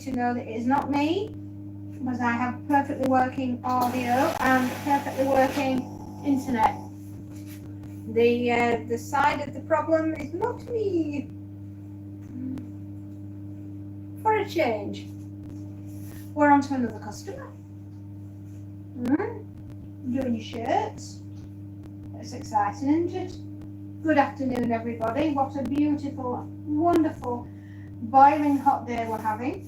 to know that it is not me, because I have perfectly working audio and perfectly working internet. The side of the problem is not me. For a change, we're on to another customer. Doing your shirts. It's exciting, isn't it? Good afternoon, everybody. What a beautiful, wonderful, boiling hot day we're having.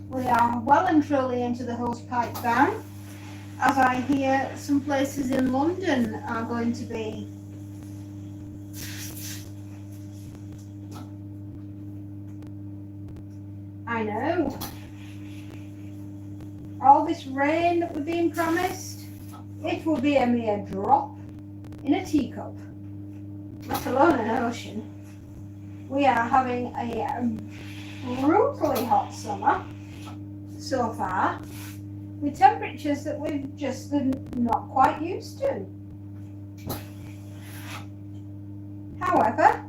We are well and truly into the hosepipe ban, as I hear some places in London are going to be. I know. All this rain that we're being promised, it will be a mere drop in a teacup, let alone an ocean. We are having a brutally hot summer so far, with temperatures that we've just not quite used to. However,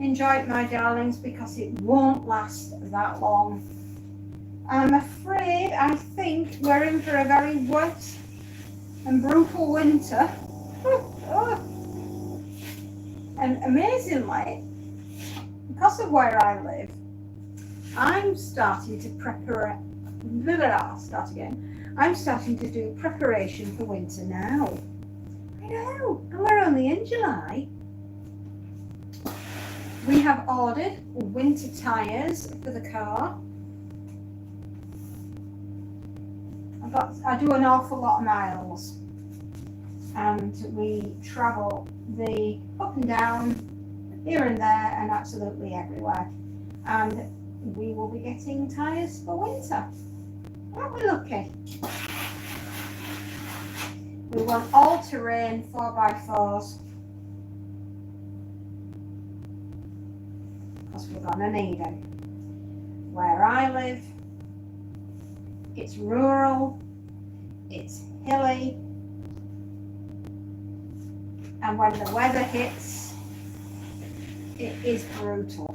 enjoy it, my darlings, because it won't last that long. I'm afraid, I think we're in for a very wet and brutal winter. And amazingly, because of where I live, I'm starting to I'm starting to do preparation for winter now. I know, and we're only in July. We have ordered winter tyres for the car. I do an awful lot of miles, and we travel the up and down, here and there, and absolutely everywhere. And we will be getting tyres for winter. Aren't we lucky? We want all-terrain 4x4s, because we're gonna need them. Where I live, it's rural, it's hilly, and when the weather hits, it is brutal.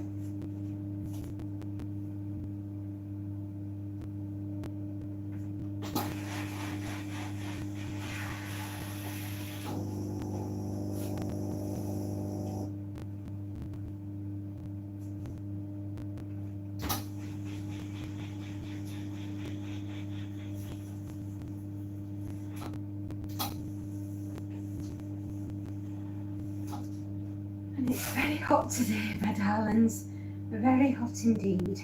And it's very hot today, my darlings. Very hot indeed.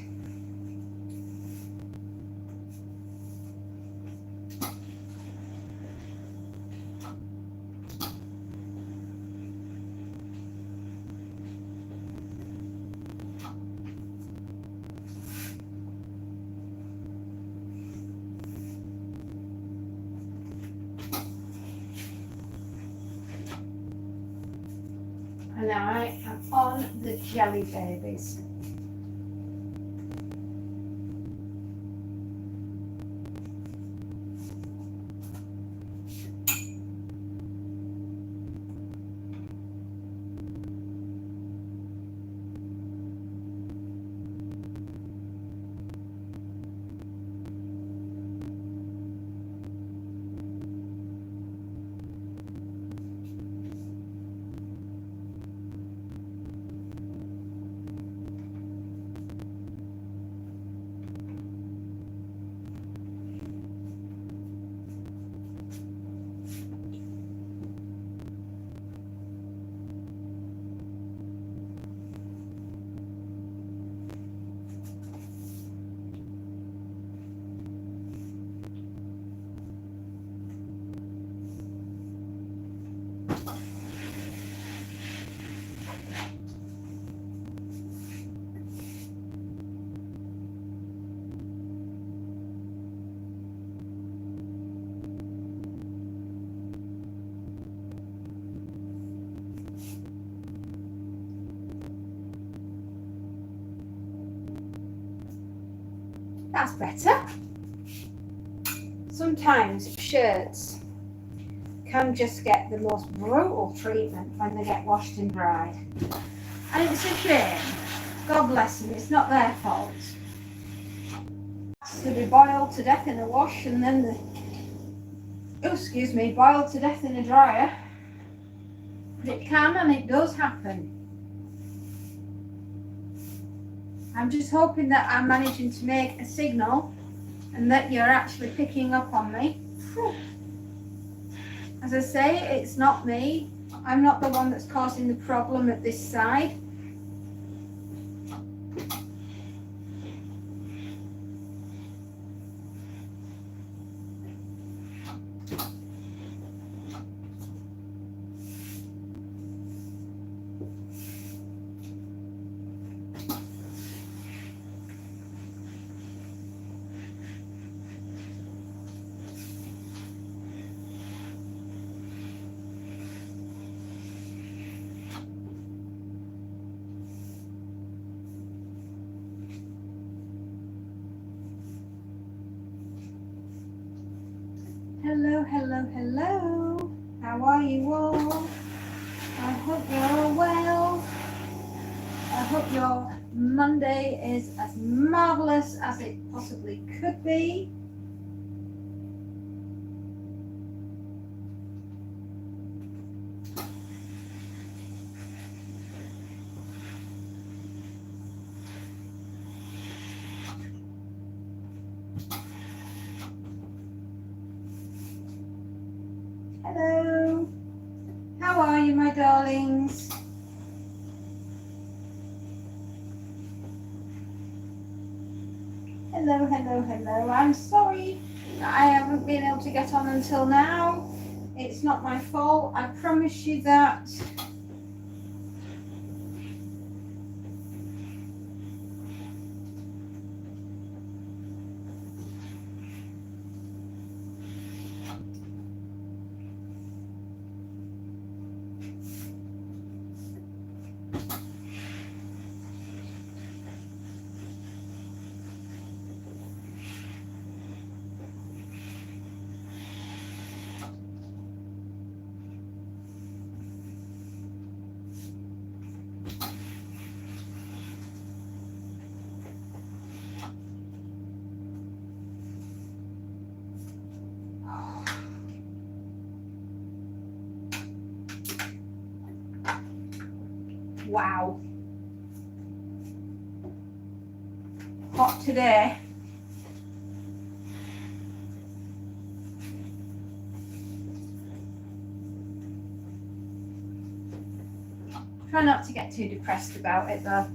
And I am on the jelly babies. That's better. Sometimes shirts can just get the most brutal treatment when they get washed and dried. And it's a shame. God bless them, it's not their fault. to be boiled to death in a wash and then boiled to death in a dryer. But it can and it does happen. I'm just hoping that I'm managing to make a signal and that you're actually picking up on me. As I say, it's not me. I'm not the one that's causing the problem at this side. Hello, hello, hello. How are you all? I hope you're all well. I hope your Monday is as marvellous as it possibly could be. Hello. How are you, my darlings? Hello, hello, hello. I'm sorry I haven't been able to get on until now. It's not my fault. I promise you that. Wow. Hot today. Try not to get too depressed about it though.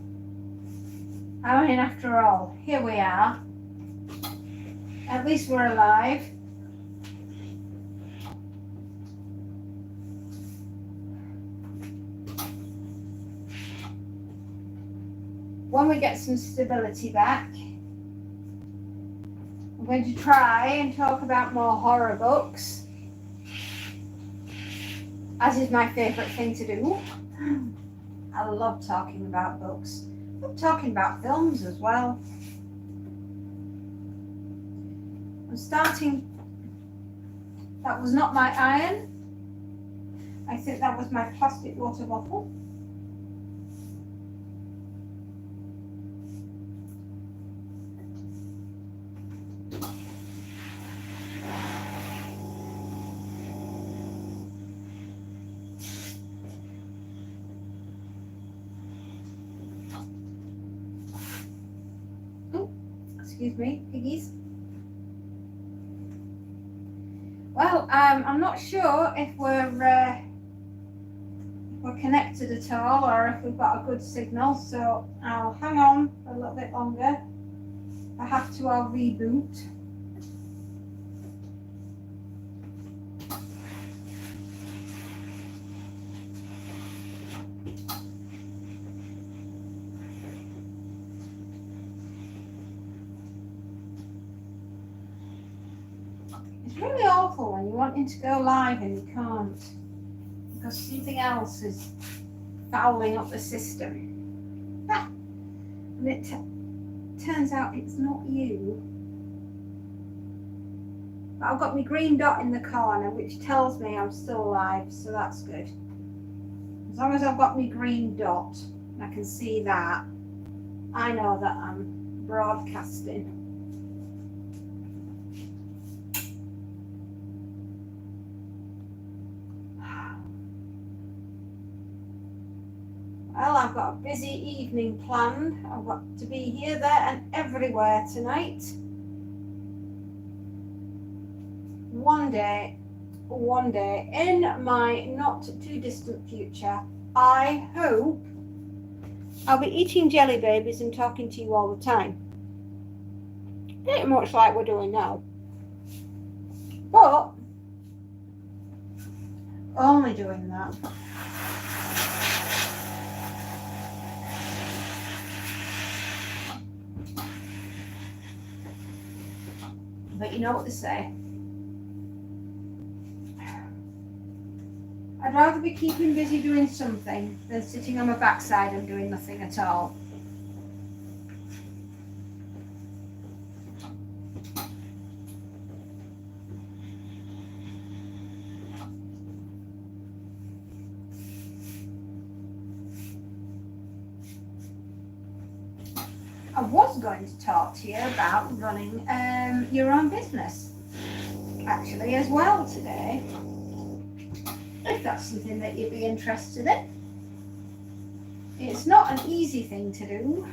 I mean, after all, here we are. At least we're alive. When we get some stability back, I'm going to try and talk about more horror books, as is my favourite thing to do. I love talking about books. I love talking about films as well. I'm starting. That was not my iron. I think that was my plastic water bottle. Excuse me, piggies. Well, I'm not sure if we're connected at all or if we've got a good signal, so I'll hang on for a little bit longer. If I have to, I'll reboot. It's really awful when you're wanting to go live and you can't because something else is fouling up the system. And it turns out it's not you. But I've got my green dot in the corner which tells me I'm still alive, so that's good. As long as I've got my green dot and I can see that, I know that I'm broadcasting. I've got a busy evening planned. I've got to be here, there and everywhere tonight. One day in my not too distant future, I hope I'll be eating jelly babies and talking to you all the time. Pretty much like we're doing now. But only doing that. But you know what they say. I'd rather be keeping busy doing something than sitting on my backside and doing nothing at all. I was going to talk to you about running your own business, actually, as well today, if that's something that you'd be interested in. It's not an easy thing to do.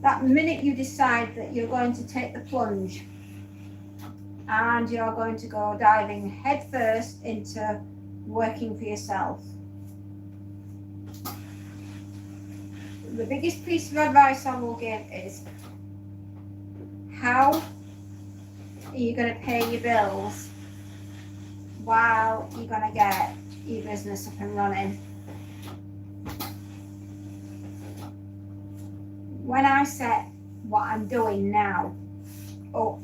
That minute you decide that you're going to take the plunge and you're going to go diving headfirst into working for yourself, the biggest piece of advice I will give is, how are you going to pay your bills while you're going to get your business up and running? When I set what I'm doing now up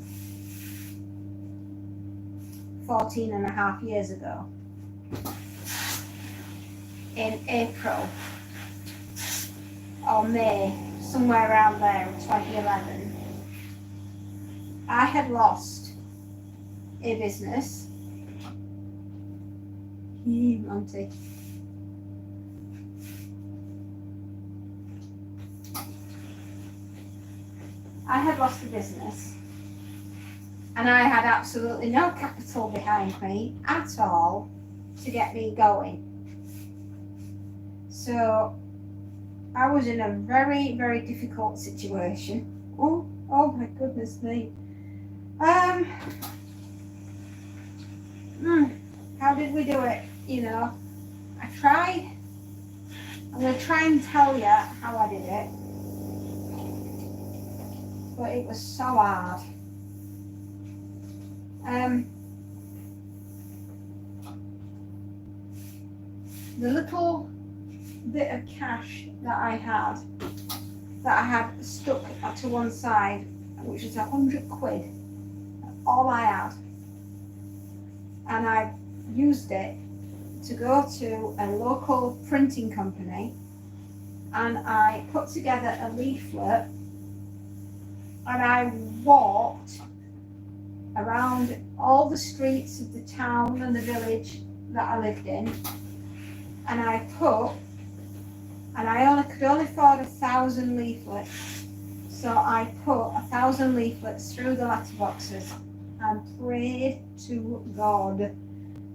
14 and a half years ago, in April or May, somewhere around there in 2011, I had lost a business. Monty. I had lost a business and I had absolutely no capital behind me at all to get me going. So I was in a very, very difficult situation. Oh my goodness me. How did we do it? You know, I tried. I'm going to try and tell you how I did it. But it was so hard. The little bit of cash that I had stuck to one side, which was 100 quid, all I had, and I used it to go to a local printing company, and I put together a leaflet, and I walked around all the streets of the town and the village that I lived in, and I could only afford 1,000 leaflets, so I put 1,000 leaflets through the letterboxes and prayed to God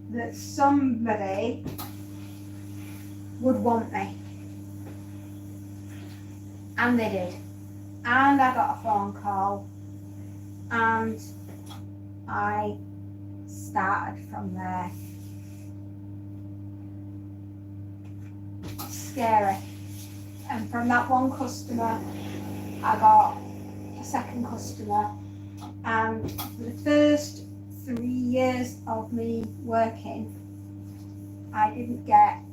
that somebody would want me. And they did. And I got a phone call, and I started from there. Scary. And from that one customer, I got a second customer, and for the first 3 years of me working, I didn't get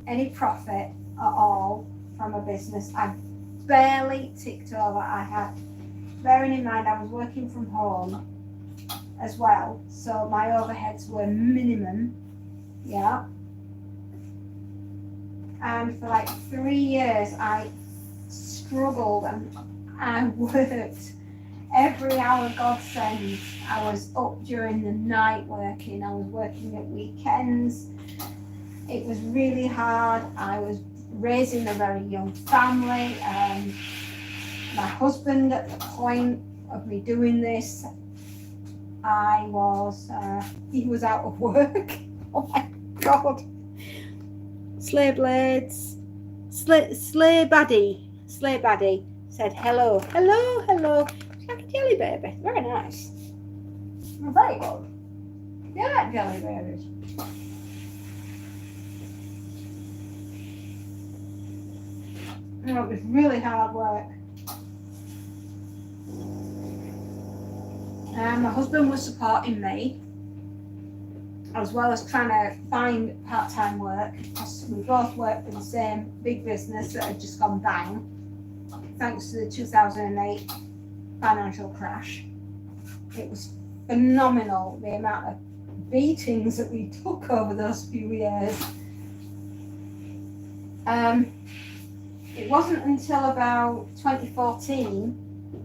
any profit at all from a business. I barely ticked over. I had, bearing in mind I was working from home as well, so my overheads were minimum, yeah. And for like 3 years I struggled and I worked every hour God sends. I was up during the night working, I was working at weekends. It was really hard. I was raising a very young family. My husband, at the point of me doing this, he was out of work. Oh my God. Sleigh Blades, Sleigh Baddie said hello, hello, hello. It's like a jelly baby. Very nice. Very good. You like jelly babies? You know, it was really hard work. My husband was supporting me, as well as trying to find part-time work, because we both worked for the same big business that had just gone bang, thanks to the 2008 financial crash. It was phenomenal, the amount of beatings that we took over those few years. It wasn't until about 2014,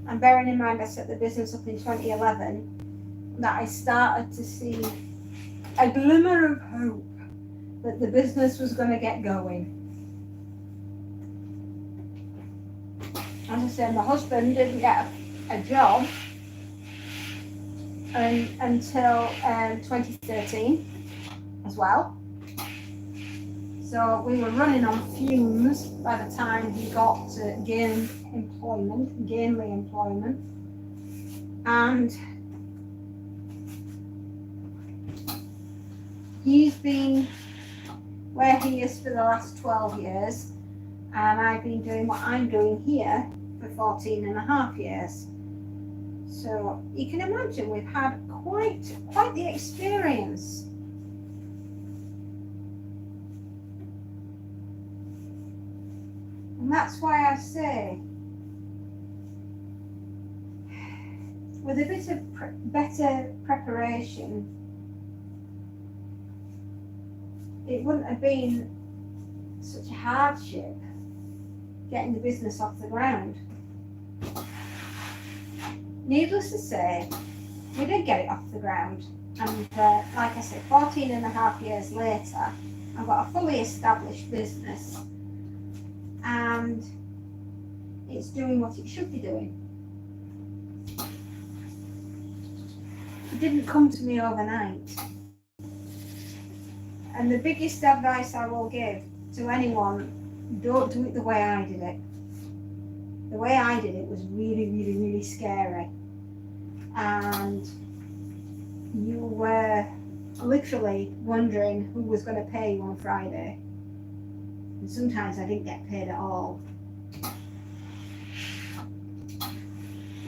and bearing in mind I set the business up in 2011, that I started to see a glimmer of hope that the business was going to get going. As I said, my husband didn't get a job until 2013 as well. So we were running on fumes by the time he got to gainly employment. And he's been where he is for the last 12 years, and I've been doing what I'm doing here for 14 and a half years. So you can imagine we've had quite the experience. And that's why I say, with a bit of better preparation, it wouldn't have been such a hardship getting the business off the ground. Needless to say, we did get it off the ground. And like I said, 14 and a half years later, I've got a fully established business. And it's doing what it should be doing. It didn't come to me overnight. And the biggest advice I will give to anyone, don't do it the way I did it. The way I did it was really scary. And you were literally wondering who was going to pay you on Friday. And sometimes I didn't get paid at all.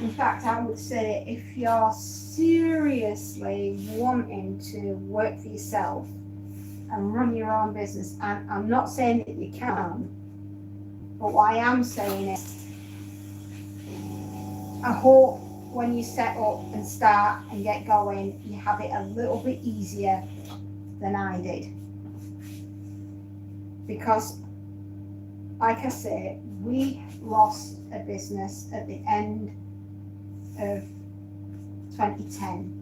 In fact, I would say if you're seriously wanting to work for yourself and run your own business, and I'm not saying that you can, but what I am saying is, I hope when you set up and start and get going, you have it a little bit easier than I did. Because, like I say, we lost a business at the end of 2010,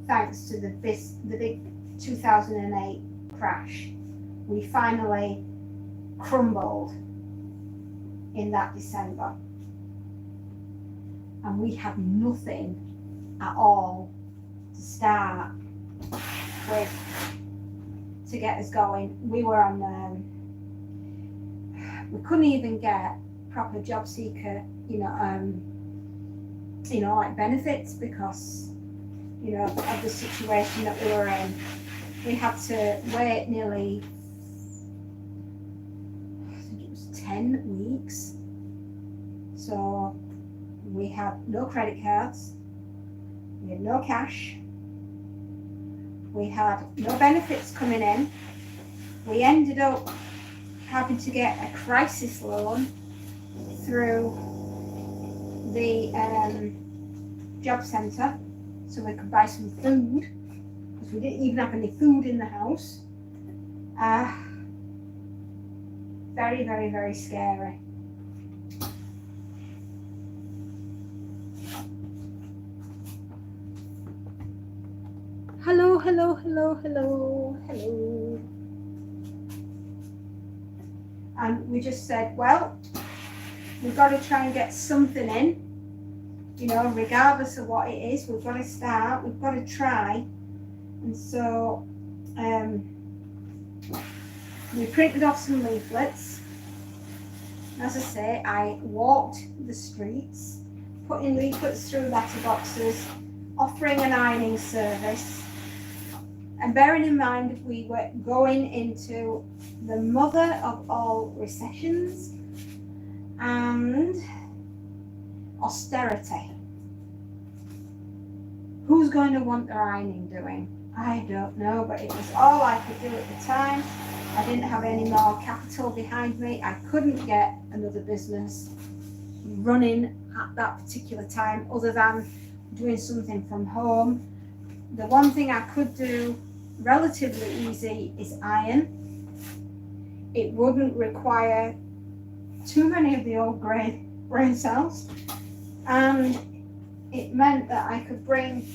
thanks to the big 2008 crash. We finally crumbled in that December, and we had nothing at all to start with to get us going. We were on we couldn't even get proper job seeker like benefits, because of the situation that we were in. We had to wait nearly, I think it was 10 weeks. So we had no credit cards, we had no cash, we had no benefits coming in. We ended up having to get a crisis loan through the job centre so we could buy some food, because we didn't even have any food in the house. Very scary. Hello. And we just said, well, we've got to try and get something in, regardless of what it is. We've got to start, we've got to try. And so We printed off some leaflets. As I say, I walked the streets, putting leaflets through letterboxes, offering an ironing service. And bearing in mind, we were going into the mother of all recessions and austerity. Who's going to want their ironing doing? I don't know, but it was all I could do at the time. I didn't have any more capital behind me. I couldn't get another business running at that particular time other than doing something from home. The one thing I could do relatively easy is iron. It wouldn't require too many of the old brain cells, and it meant that I could bring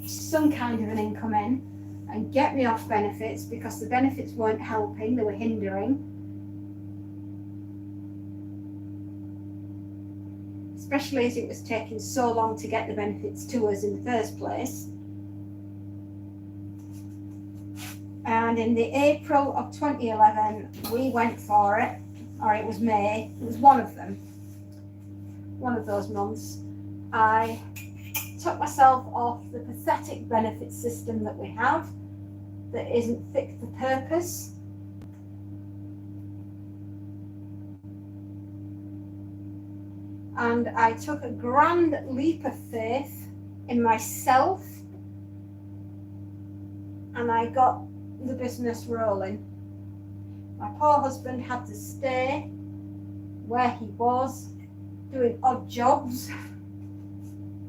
some kind of an income in and get me off benefits, because the benefits weren't helping, they were hindering. Especially as it was taking so long to get the benefits to us in the first place. And in the April of 2011, we went for it, or it was May, it was one of them, one of those months. I took myself off the pathetic benefit system that we have that isn't fit for purpose. And I took a grand leap of faith in myself, and I got the business rolling. My poor husband had to stay where he was, doing odd jobs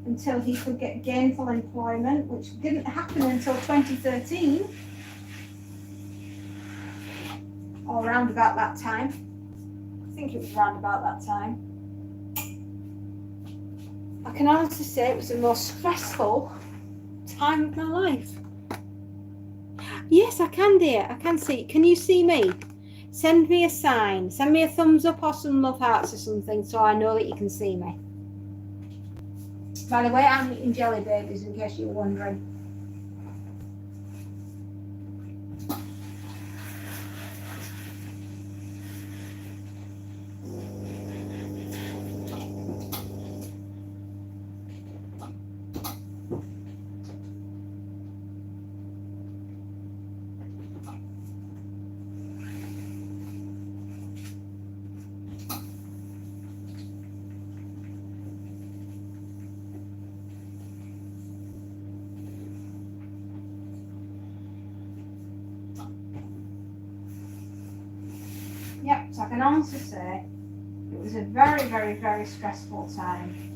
until he could get gainful employment, which didn't happen until 2013, or around about that time. I think it was around about that time. I can honestly say it was the most stressful time of my life. Yes, I can, dear. I can see. Can you see me? Send me a sign. Send me a thumbs up or some love hearts or something so I know that you can see me. By the way, I'm eating jelly babies in case you were wondering. Yep, so I can honestly say it was a very, very, very stressful time.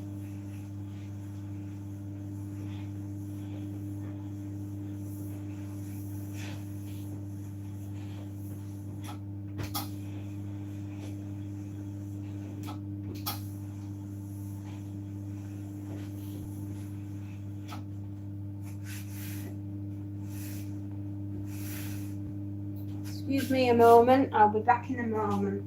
Excuse me a moment, I'll be back in a moment.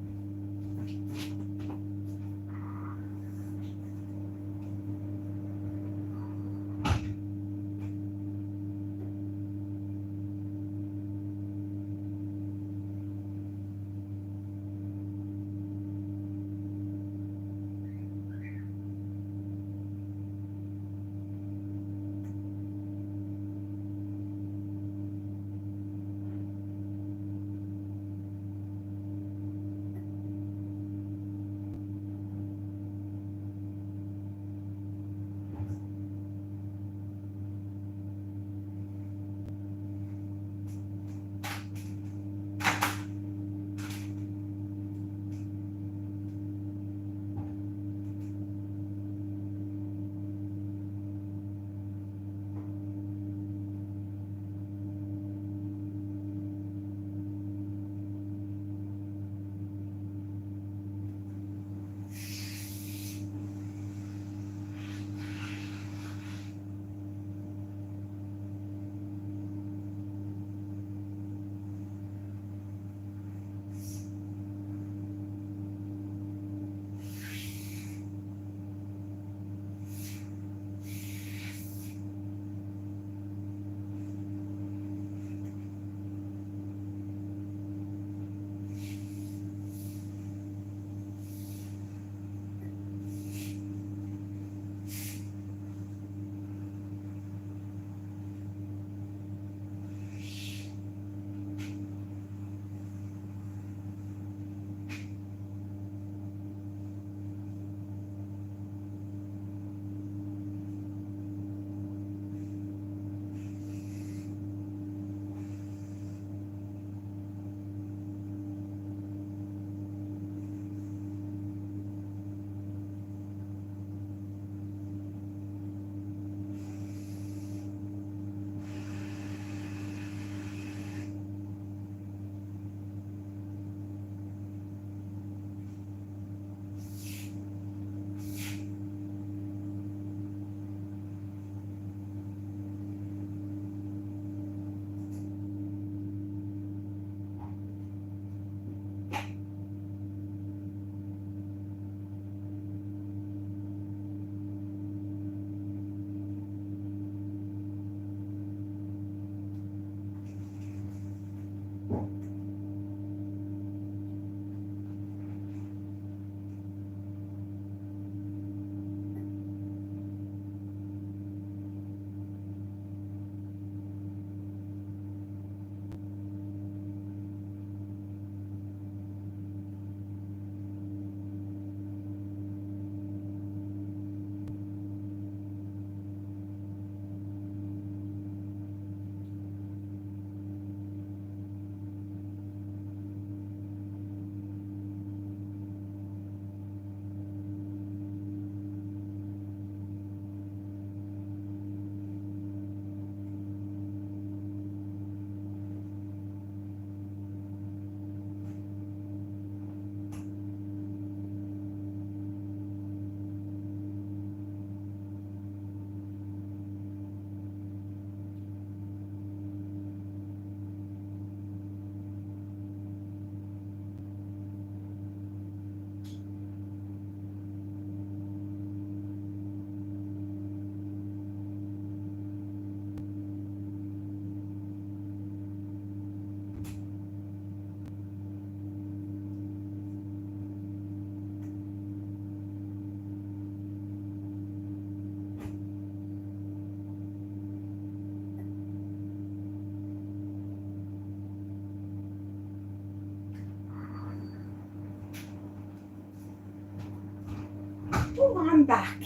I'm back.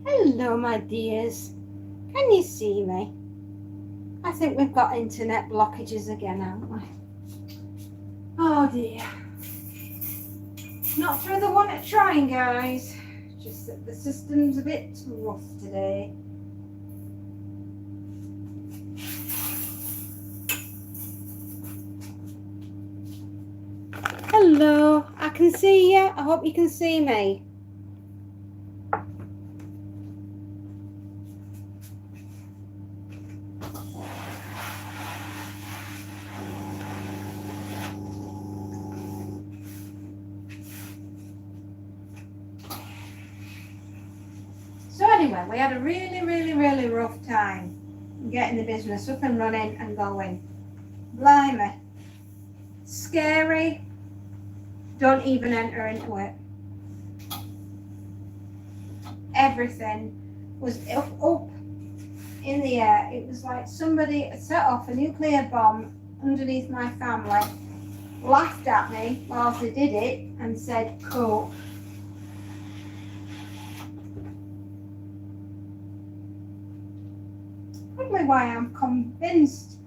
Hello, my dears. Can you see me? I think we've got internet blockages again, haven't we? Oh dear. Not through the one at trying, guys. Just that the system's a bit rough today. Hello, I can see you. I hope you can see me. So anyway, we had a really rough time getting the business up and running and going. Blimey. Scary. Don't even enter into it. Everything was up in the air. It was like somebody had set off a nuclear bomb underneath my family, laughed at me whilst they did it and said, cool. Probably why I'm convinced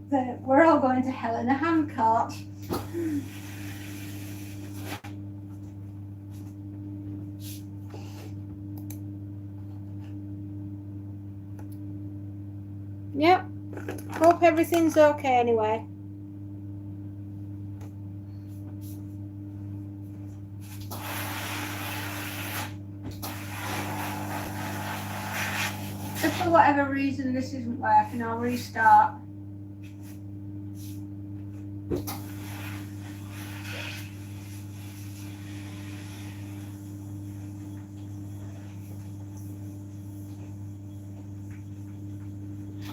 that we're all going to hell in a handcart. Yep. Hope everything's okay anyway. If for whatever reason this isn't working, I'll restart.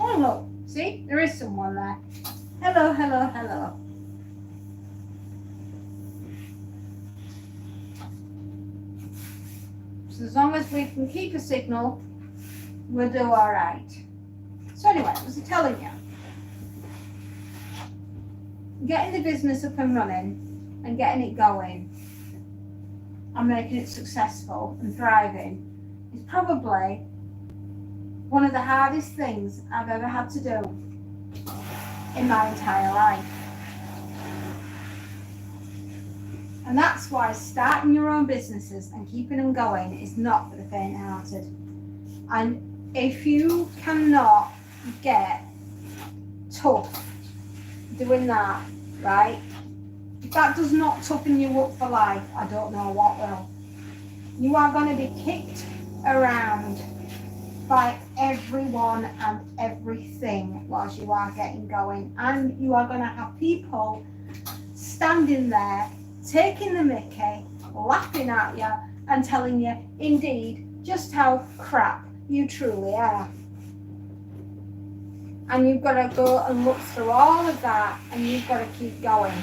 Oh look, see, there is someone there. Hello, hello, hello. So as long as we can keep a signal, we'll do all right. So anyway, as I was telling you, getting the business up and running and getting it going and making it successful and thriving is probably one of the hardest things I've ever had to do in my entire life. And that's why starting your own businesses and keeping them going is not for the faint-hearted. And if you cannot get tough doing that, right? If that does not toughen you up for life, I don't know what will. You are going to be kicked around by everyone and everything whilst you are getting going, and you are going to have people standing there taking the mickey, laughing at you and telling you indeed just how crap you truly are. And you've got to go and look through all of that, and you've got to keep going.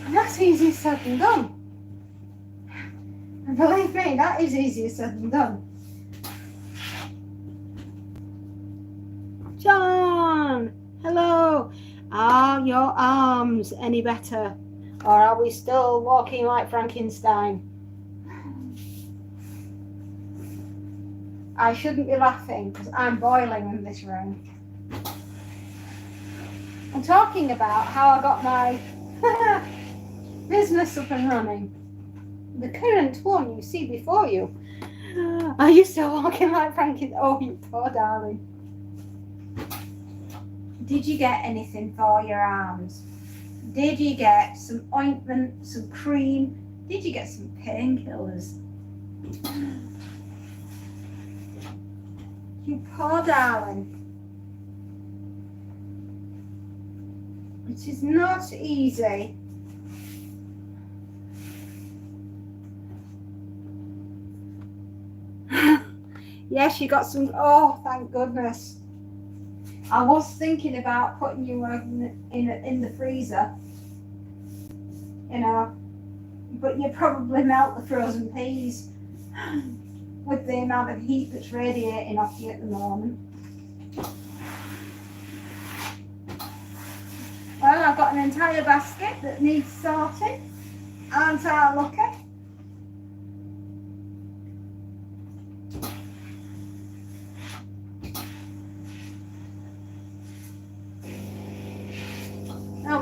And that's easier said than done. And believe me, that is easier said than done. John, hello. Are your arms any better? Or are we still walking like Frankenstein? I shouldn't be laughing because I'm boiling in this room. I'm talking about how I got my business up and running. The current one you see before you. Are you still walking like Frankenstein? Oh, you poor darling. Did you get anything for your arms? Did you get some ointment, some cream? Did you get some painkillers? You poor darling. It is not easy. Yes, you got some. Oh, thank goodness. I was thinking about putting you in the freezer, you know, but you probably melt the frozen peas with the amount of heat that's radiating off you at the moment. Well, I've got an entire basket that needs sorting. Aren't I lucky?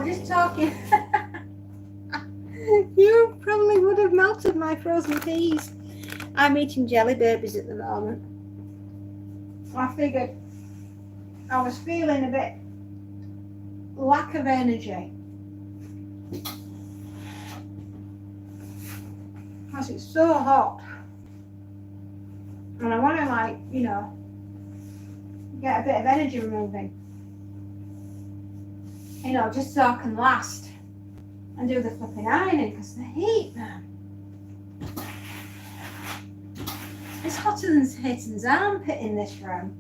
just talking. You probably would have melted my frozen peas. I'm eating jelly babies at the moment. I figured I was feeling a bit lack of energy. Because it's so hot. And I want to, like, you know, get a bit of energy moving. You know, just so I can last and do the flipping ironing, because the heat, man. It's hotter than Satan's armpit in this room.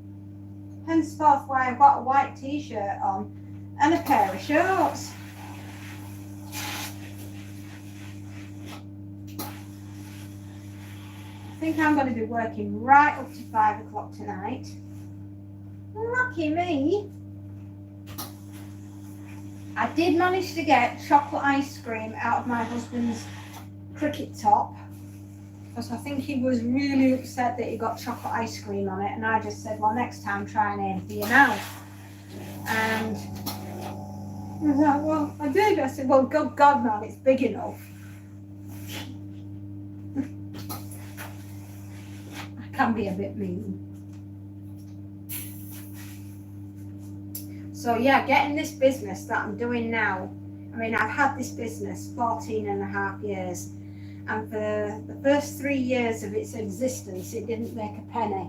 Henceforth why I've got a white t-shirt on and a pair of shorts. I think I'm going to be working right up to 5 o'clock tonight. Lucky me. I did manage to get chocolate ice cream out of my husband's cricket top, because I think he was really upset that he got chocolate ice cream on it, and I just said, well, next time try and aim for your mouth. And he was like, well, I did. I said, well, good God, man, it's big enough. I can be a bit mean. So yeah, getting this business that I'm doing now, I mean, I've had this business 14 and a half years, and for the first 3 years of its existence, it didn't make a penny.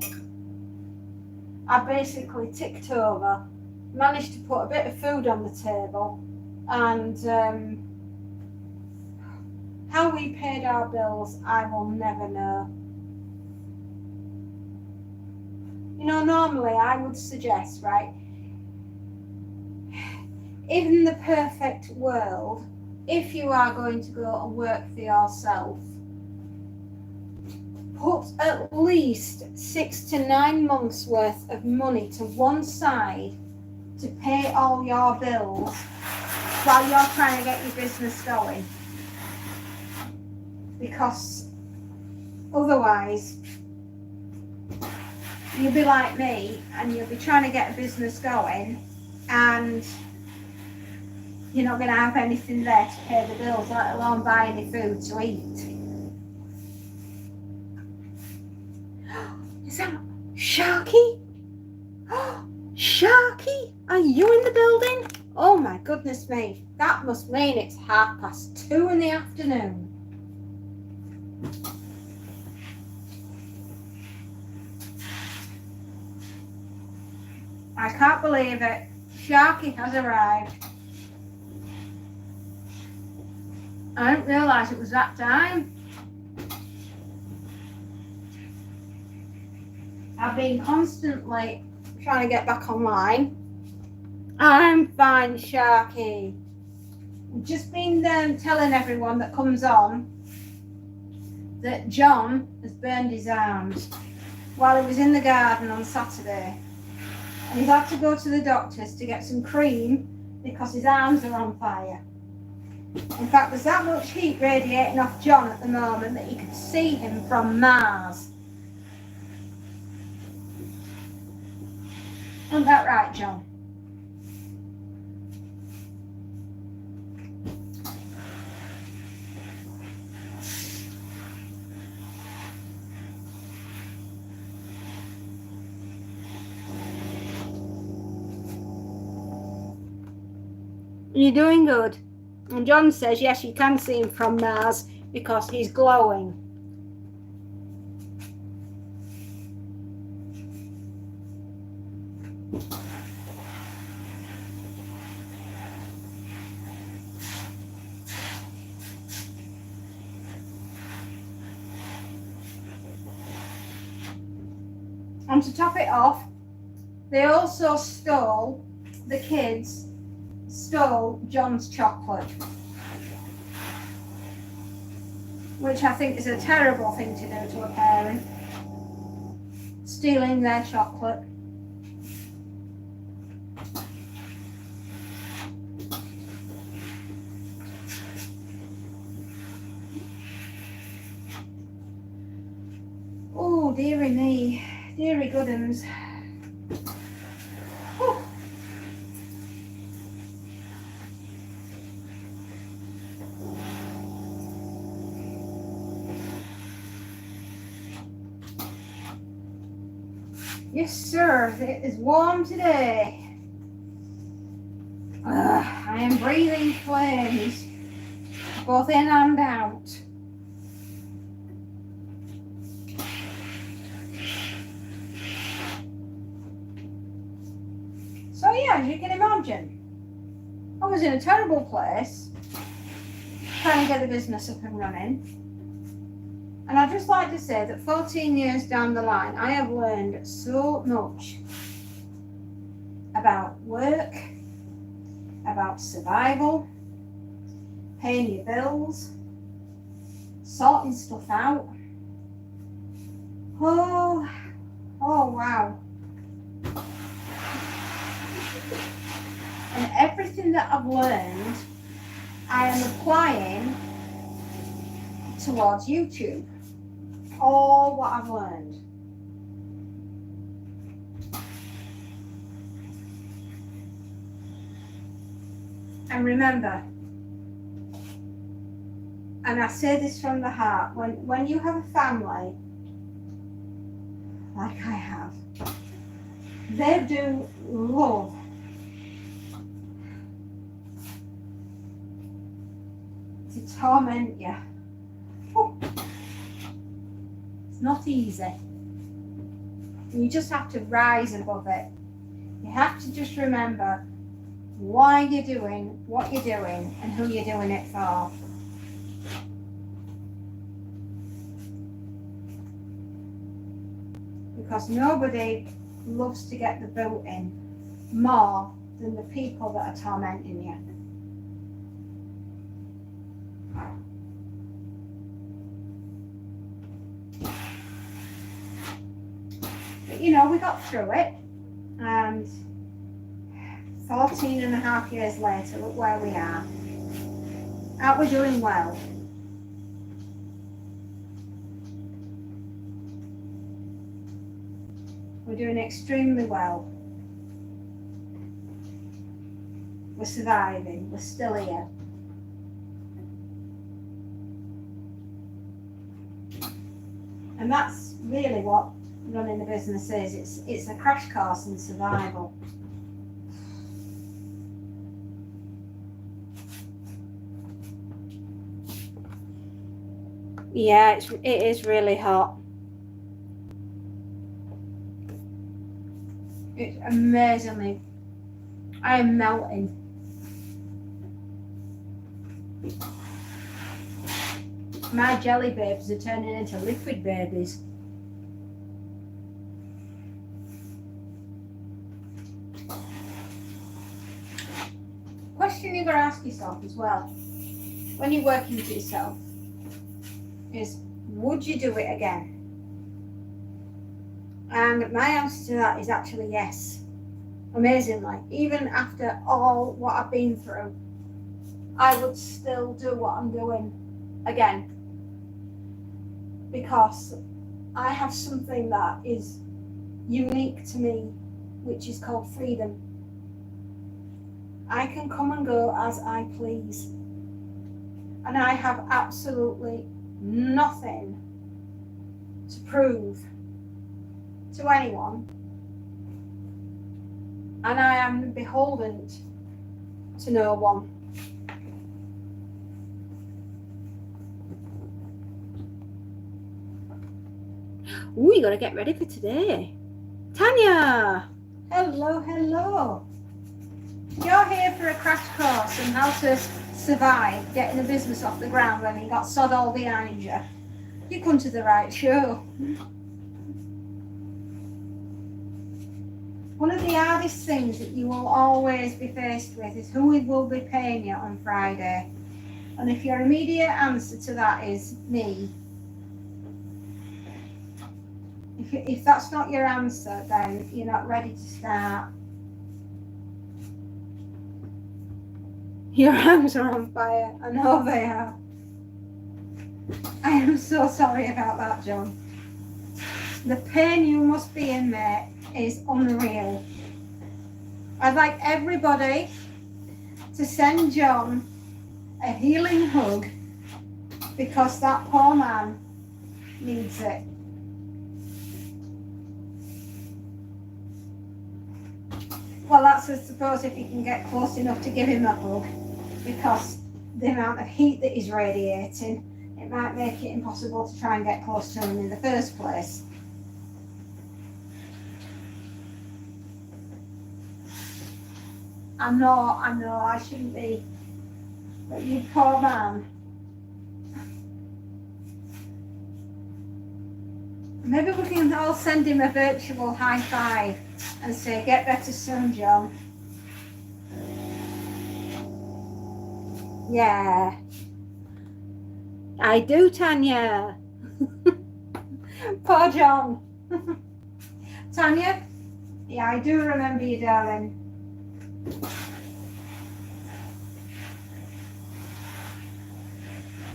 I basically ticked over, managed to put a bit of food on the table, and how we paid our bills, I will never know. You know, normally I would suggest, right, in the perfect world, if you are going to go and work for yourself, put at least 6 to 9 months worth of money to one side to pay all your bills while you're trying to get your business going. Because otherwise, you'll be like me and you'll be trying to get a business going, and you're not going to have anything there to pay the bills, let alone buy any food to eat. Is that Sharky? Sharky, are you in the building? Oh my goodness me, that must mean it's 2:30 in the afternoon. I can't believe it. Sharky has arrived. I didn't realise it was that time. I've been constantly trying to get back online. I'm fine, Sharky. I've just been telling everyone that comes on that John has burned his arms while he was in the garden on Saturday. And he's had to go to the doctors to get some cream because his arms are on fire. In fact, there's that much heat radiating off John at the moment that you could see him from Mars. Isn't that right, John? You're doing good. And John says, yes, you can see him from Mars because he's glowing. And to top it off, they also stole, the kids stole John's chocolate, which I think is a terrible thing to do to a parent, stealing their chocolate. Oh, dearie me, dearie goodums. Yes, sir. It is warm today. I am breathing flames, both in and out. So yeah, as you can imagine, I was in a terrible place, trying to get the business up and running. And I'd just like to say that 14 years down the line, I have learned so much about work, about survival, paying your bills, sorting stuff out. Oh wow. And everything that I've learned, I am applying towards YouTube. All what I've learned. And remember, and I say this from the heart, when you have a family, like I have, they do love to torment you. Oh. It's not easy. You just have to rise above it. You have to just remember why you're doing what you're doing and who you're doing it for. Because nobody loves to get the boot in more than the people that are tormenting you. But you know, we got through it, and 14 and a half years later, look where we are. Aren't we doing well? We're doing extremely well. We're surviving. We're still here. And that's really what running a business is. It's a crash course in survival. Yeah, it is really hot. It's amazingly, I am melting. My jelly babes are turning into liquid babies. Question you're going to ask yourself as well, when you're working for yourself, is would you do it again? And my answer to that is actually yes. Amazingly, even after all what I've been through, I would still do what I'm doing again. Because I have something that is unique to me, which is called freedom. I can come and go as I please. And I have absolutely nothing to prove to anyone. And I am beholden to no one. Ooh, you got to get ready for today. Tanya! Hello, hello. You're here for a crash course on how to survive getting a business off the ground when you got sod all behind you. You come to the right show. One of the hardest things that you will always be faced with is who will be paying you on Friday. And if your immediate answer to that is me, if that's not your answer, then you're not ready to start. Your hands are on fire. I know they are. I am so sorry about that, John. The pain you must be in, mate, is unreal. I'd like everybody to send John a healing hug because that poor man needs it. Well, that's I suppose if you can get close enough to give him a hug, because the amount of heat that he's radiating, it might make it impossible to try and get close to him in the first place. I know, I shouldn't be, but you poor man. Maybe we can all send him a virtual high five and say, get better soon, John. Yeah. I do, Tanya. Poor John. Tanya? Yeah, I do remember you, darling.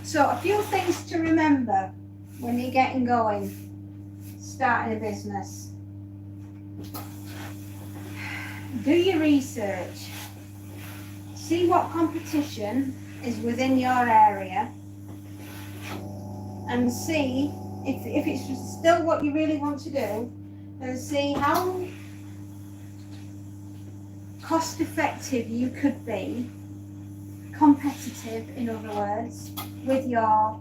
So a few things to remember when you're getting going, starting a business. Do your research. See what competition is within your area and see if it's still what you really want to do, and see how cost effective you could be, competitive in other words, with your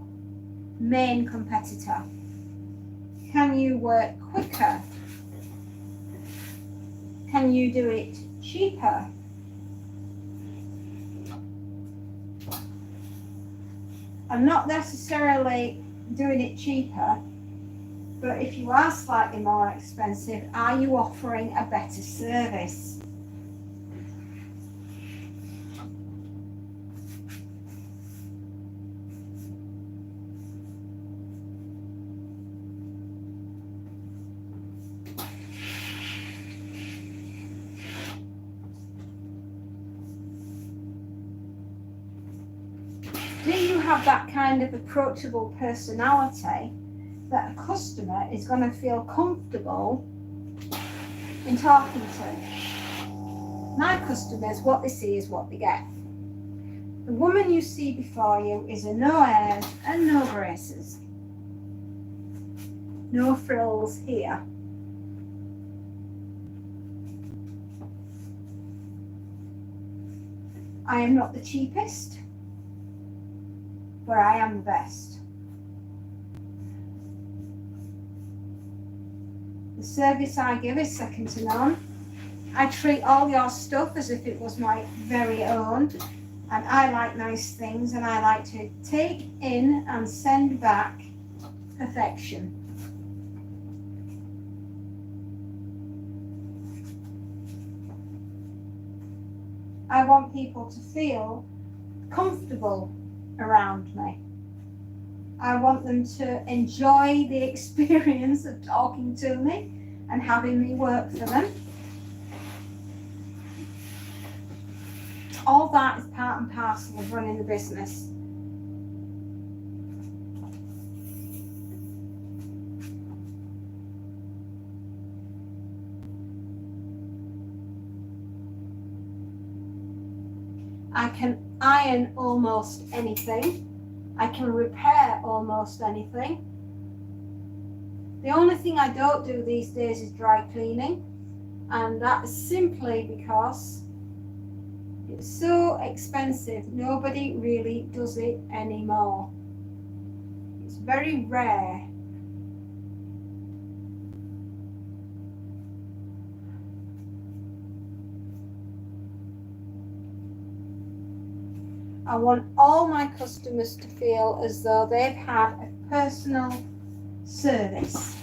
main competitor. Can you work quicker? Can you do it cheaper? And not necessarily doing it cheaper, but if you are slightly more expensive, are you offering a better service? Do you have that kind of approachable personality that a customer is going to feel comfortable in talking to? My customers, what they see is what they get. The woman you see before you is a no airs and no graces. No frills here. I am not the cheapest, but I am the best. The service I give is second to none. I treat all your stuff as if it was my very own, and I like nice things, and I like to take in and send back perfection. I want people to feel comfortable around me. I want them to enjoy the experience of talking to me and having me work for them. All that is part and parcel of running the business. I can iron almost anything. I can repair almost anything. The only thing I don't do these days is dry cleaning, and that is simply because it's so expensive. Nobody really does it anymore. It's very rare. I want all my customers to feel as though they've had a personal service,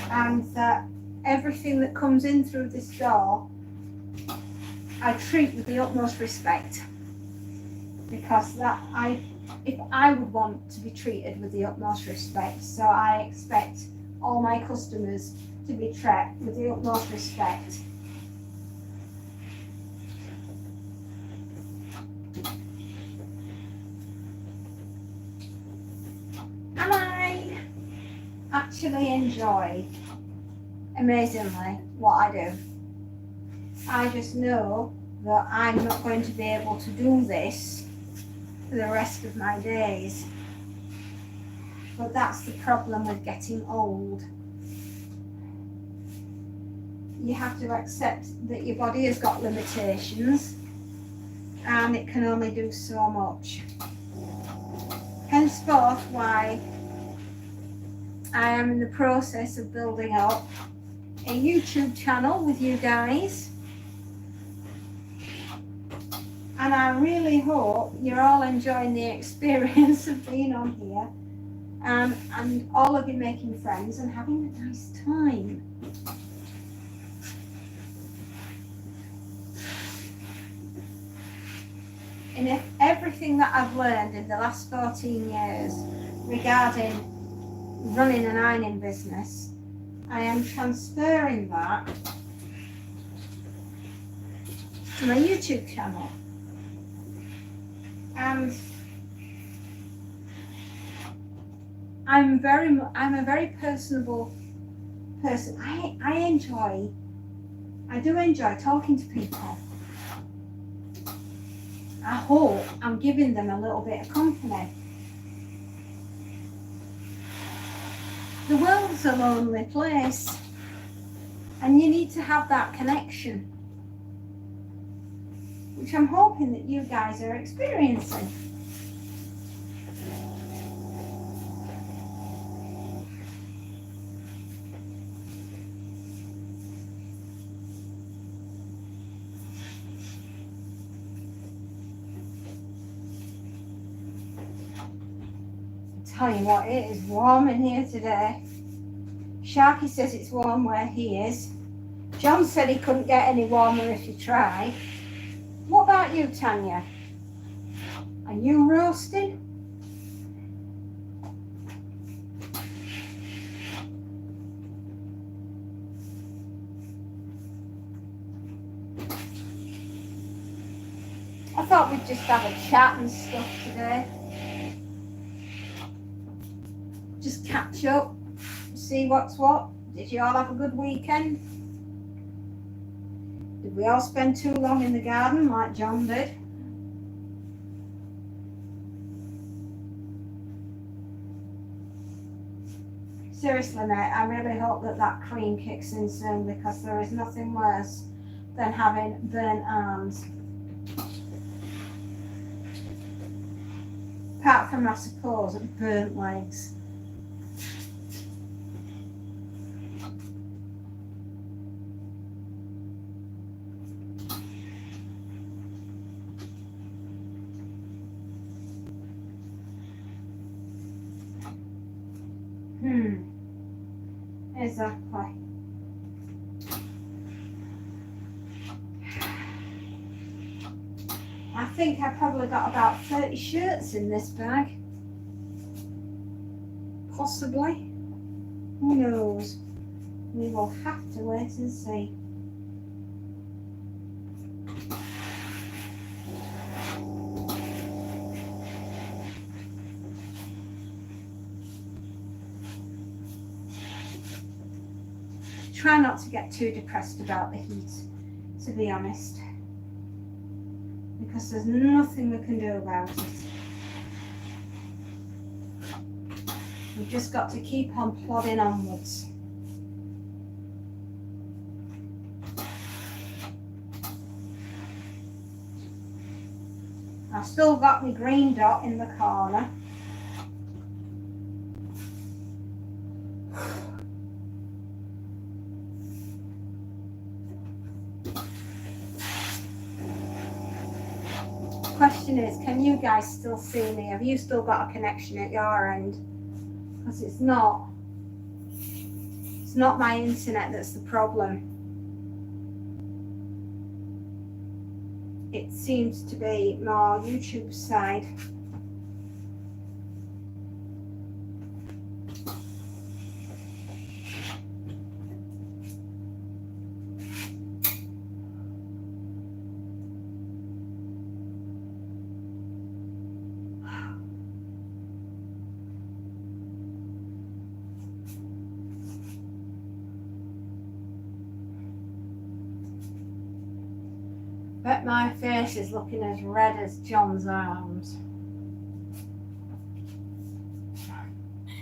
and that everything that comes in through this door I treat with the utmost respect, because if I would want to be treated with the utmost respect, so I expect all my customers to be treated with the utmost respect. And I actually enjoy, amazingly, what I do. I just know that I'm not going to be able to do this for the rest of my days. But that's the problem with getting old. you have to accept that your body has got limitations and it can only do so much. Henceforth, why I am in the process of building up a YouTube channel with you guys. And I really hope you're all enjoying the experience of being on here, and all of you making friends and having a nice time. And if everything that I've learned in the last 14 years regarding running an ironing business, I am transferring that to my YouTube channel. And I'm a very personable person. I do enjoy talking to people. I hope I'm giving them a little bit of company. The world's a lonely place, and you need to have that connection, which I'm hoping that you guys are experiencing. Tell you what, it is warm in here today. Sharky says it's warm where he is. John said he couldn't get any warmer if he tried. What about you, Tanya? Are you roasting? I thought we'd just have a chat and stuff today. Just catch up, see what's what. Did you all have a good weekend? Did we all spend too long in the garden like John did? Seriously, mate, I really hope that cream kicks in soon, because there is nothing worse than having burnt arms. Apart from, I suppose, burnt legs. Exactly. I think I probably got about 30 shirts in this bag. Possibly. Who knows? We will have to wait and see. Try not to get too depressed about the heat, to be honest, because there's nothing we can do about it. We've just got to keep on plodding onwards. I've still got my green dot in the corner. Question is, can you guys still see me? Have you still got a connection at your end? Because it's not my internet that's the problem. It seems to be more YouTube side. Bet my face is looking as red as John's arms.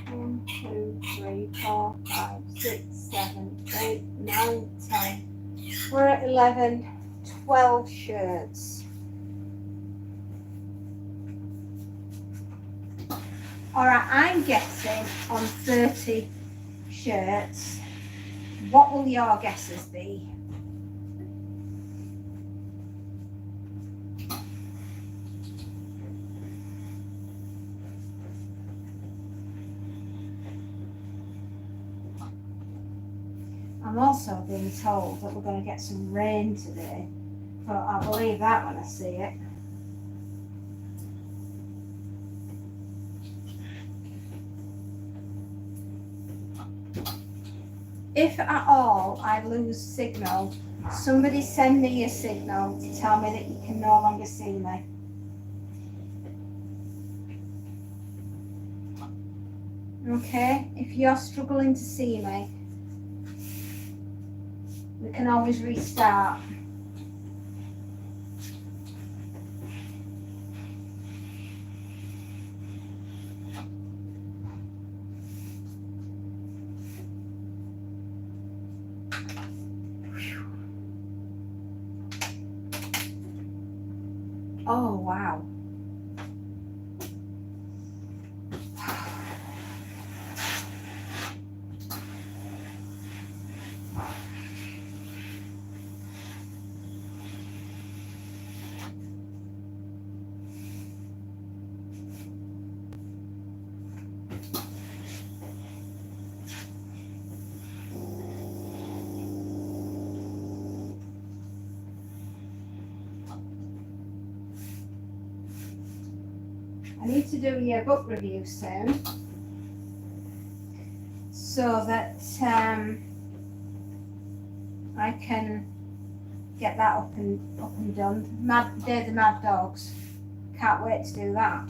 1, 2, 3, 4, 5, 6, 7, 8, 9, 10, we're at 11, 12 shirts. Alright, I'm guessing on 30 shirts. What will your guesses be? I'm also being told that we're going to get some rain today, but I'll believe that when I see it. If at all I lose signal, somebody send me a signal to tell me that you can no longer see me. Okay, if you're struggling to see me, we can always restart. Oh, wow. I need to do your book review soon, so that I can get that up and done. Day of the Mad Dogs. Can't wait to do that.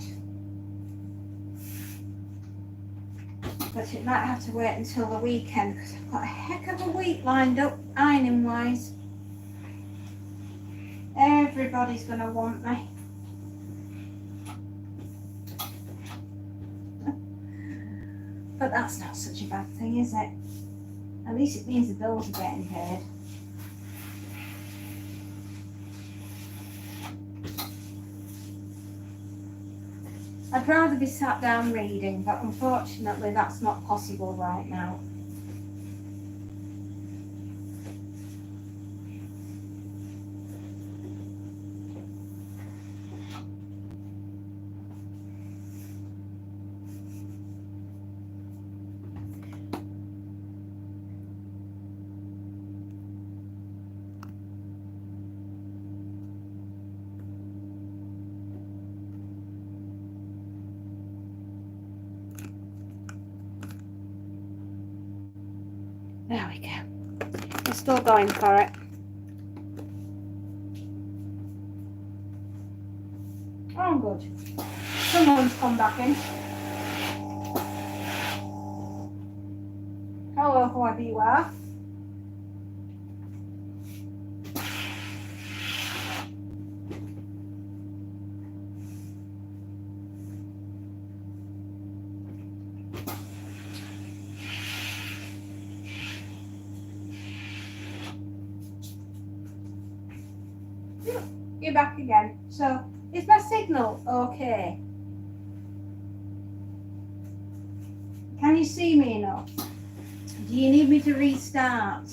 But it might have to wait until the weekend because I've got a heck of a week lined up, ironing wise. Everybody's going to want me. But that's not such a bad thing, is it? At least it means the bills are getting paid. I'd rather be sat down reading, but unfortunately that's not possible right now. There we go. We're still going for it. Oh, good. Someone's come back in. Hello, whoever you are. You're back again. So, is my signal okay? Can you see me enough? Do you need me to restart?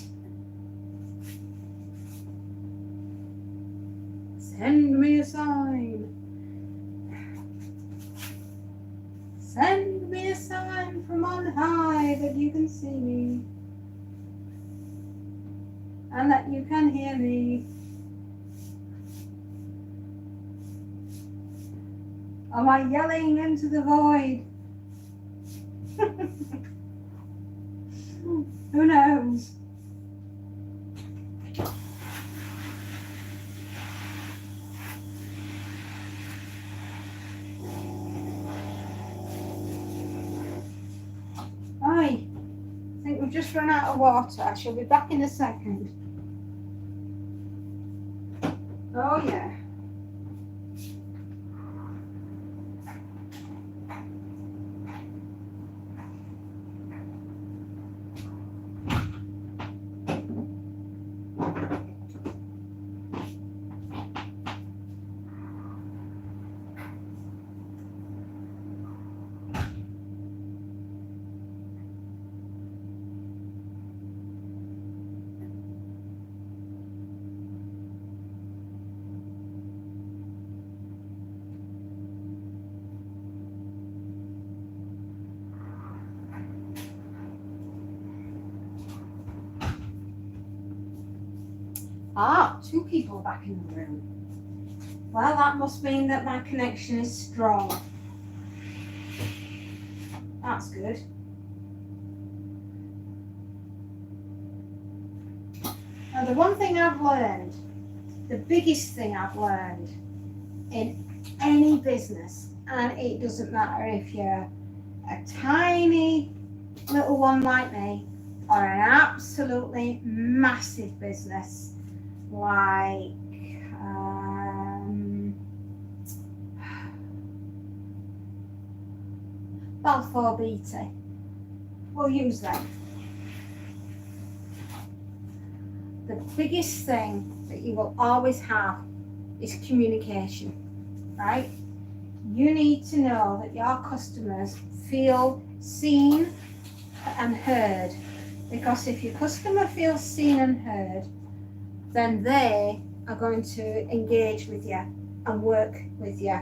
Send me a sign. Send me a sign from on high that you can see me and that you can hear me. Am I yelling into the void? Who knows? I think we've just run out of water. I shall be back in a second. Oh yeah. Ah, 2 people back in the room. Well, that must mean that my connection is strong. That's good. Now, the one thing I've learned, the biggest thing I've learned in any business, and it doesn't matter if you're a tiny little one like me or an absolutely massive business like Balfour Beatty. We'll use them. The biggest thing that you will always have is communication, right? You need to know that your customers feel seen and heard, because if your customer feels seen and heard, then they are going to engage with you and work with you.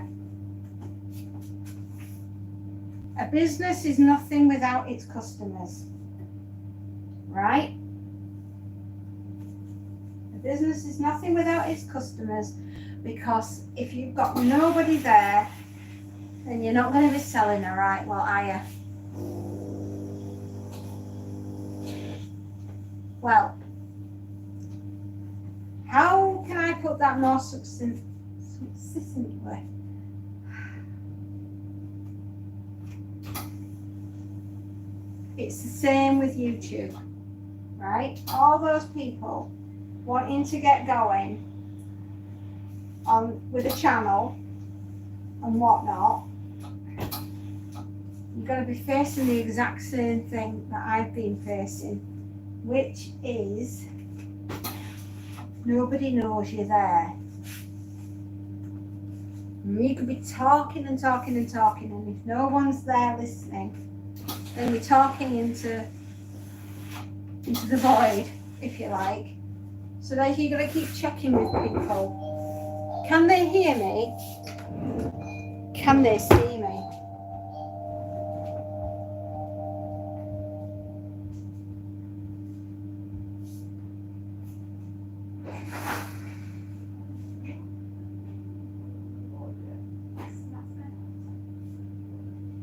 A business is nothing without its customers, right? A business is nothing without its customers, because if you've got nobody there, then you're not going to be selling a right lot, are you? Well, how can I put that more succinctly? It's the same with YouTube, right? All those people wanting to get going on with a channel and whatnot, you're going to be facing the exact same thing that I've been facing, which is nobody knows you're there. You could be talking and talking and talking, and if no one's there listening, then you're talking into the void, if you like. So that you're going to keep checking with people. Can they hear me? Can they see me?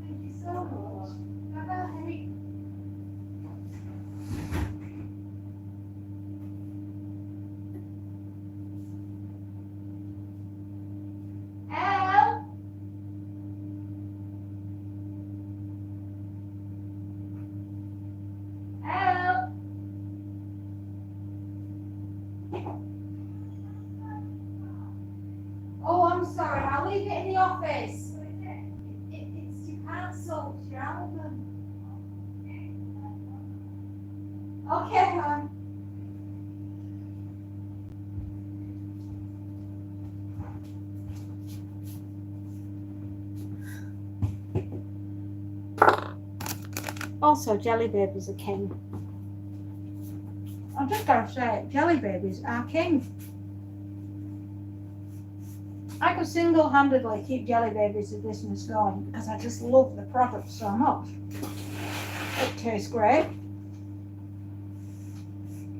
Thank you so much. Bye-bye. Oh, I'm sorry. I'll leave it in the office. It's you cancelled your album. Okay, hon. Also, Jelly Baby's a king. I'm just going to say it. Jelly Baby's our king. I could single-handedly keep Jelly Baby's business going because I just love the product so much. It tastes great.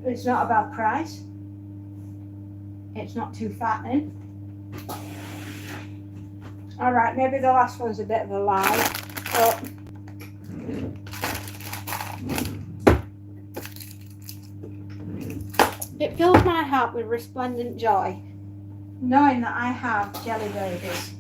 It's not a bad price. It's not too fattening. All right, maybe the last one's a bit of a lie, but it fills my heart with resplendent joy knowing that I have Jelly Babies.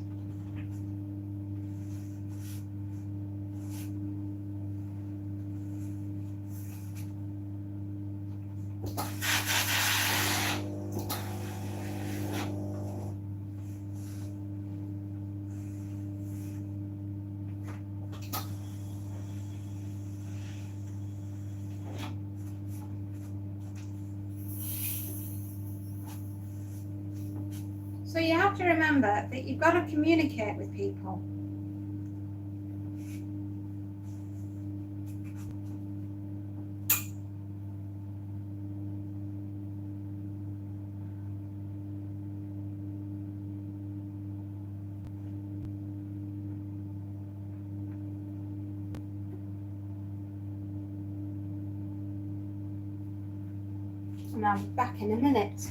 So you have to remember that you've got to communicate with people. And I'll be back in a minute.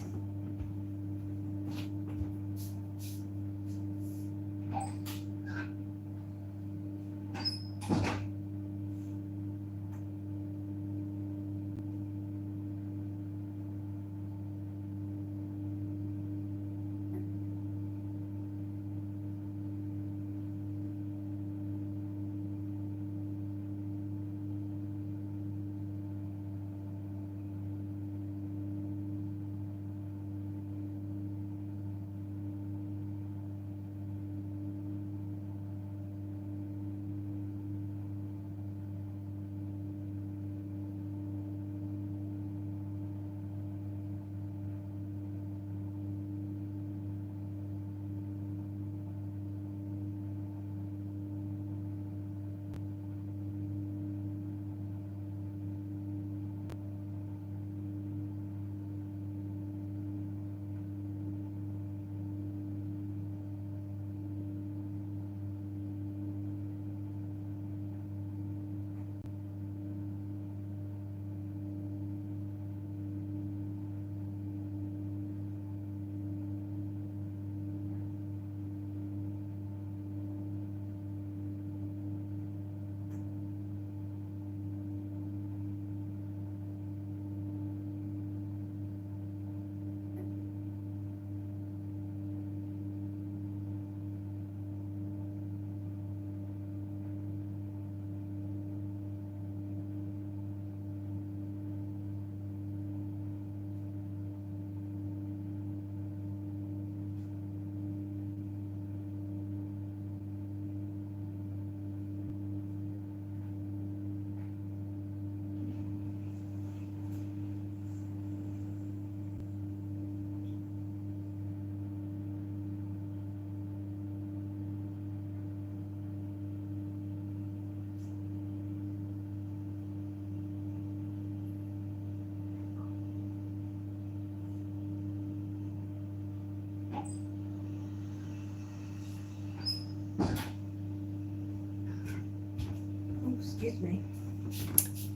excuse me.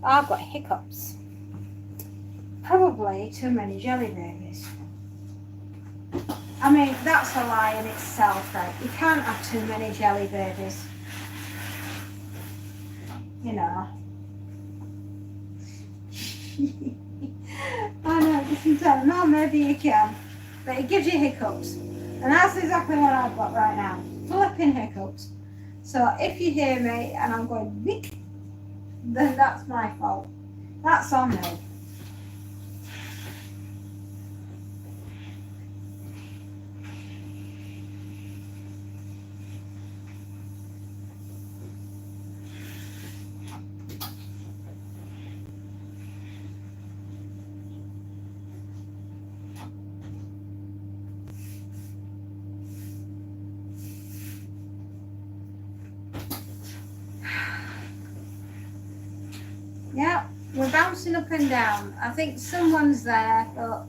I've got hiccups. Probably too many jelly babies. I mean, that's a lie in itself, right? You can't have too many jelly babies. You know. I know, you can tell. No, maybe you can. But it gives you hiccups. And that's exactly what I've got right now. Flipping hiccups. So if you hear me and I'm going, wick, then that's my fault. That's on me. Yeah, we're bouncing up and down. I think someone's there, but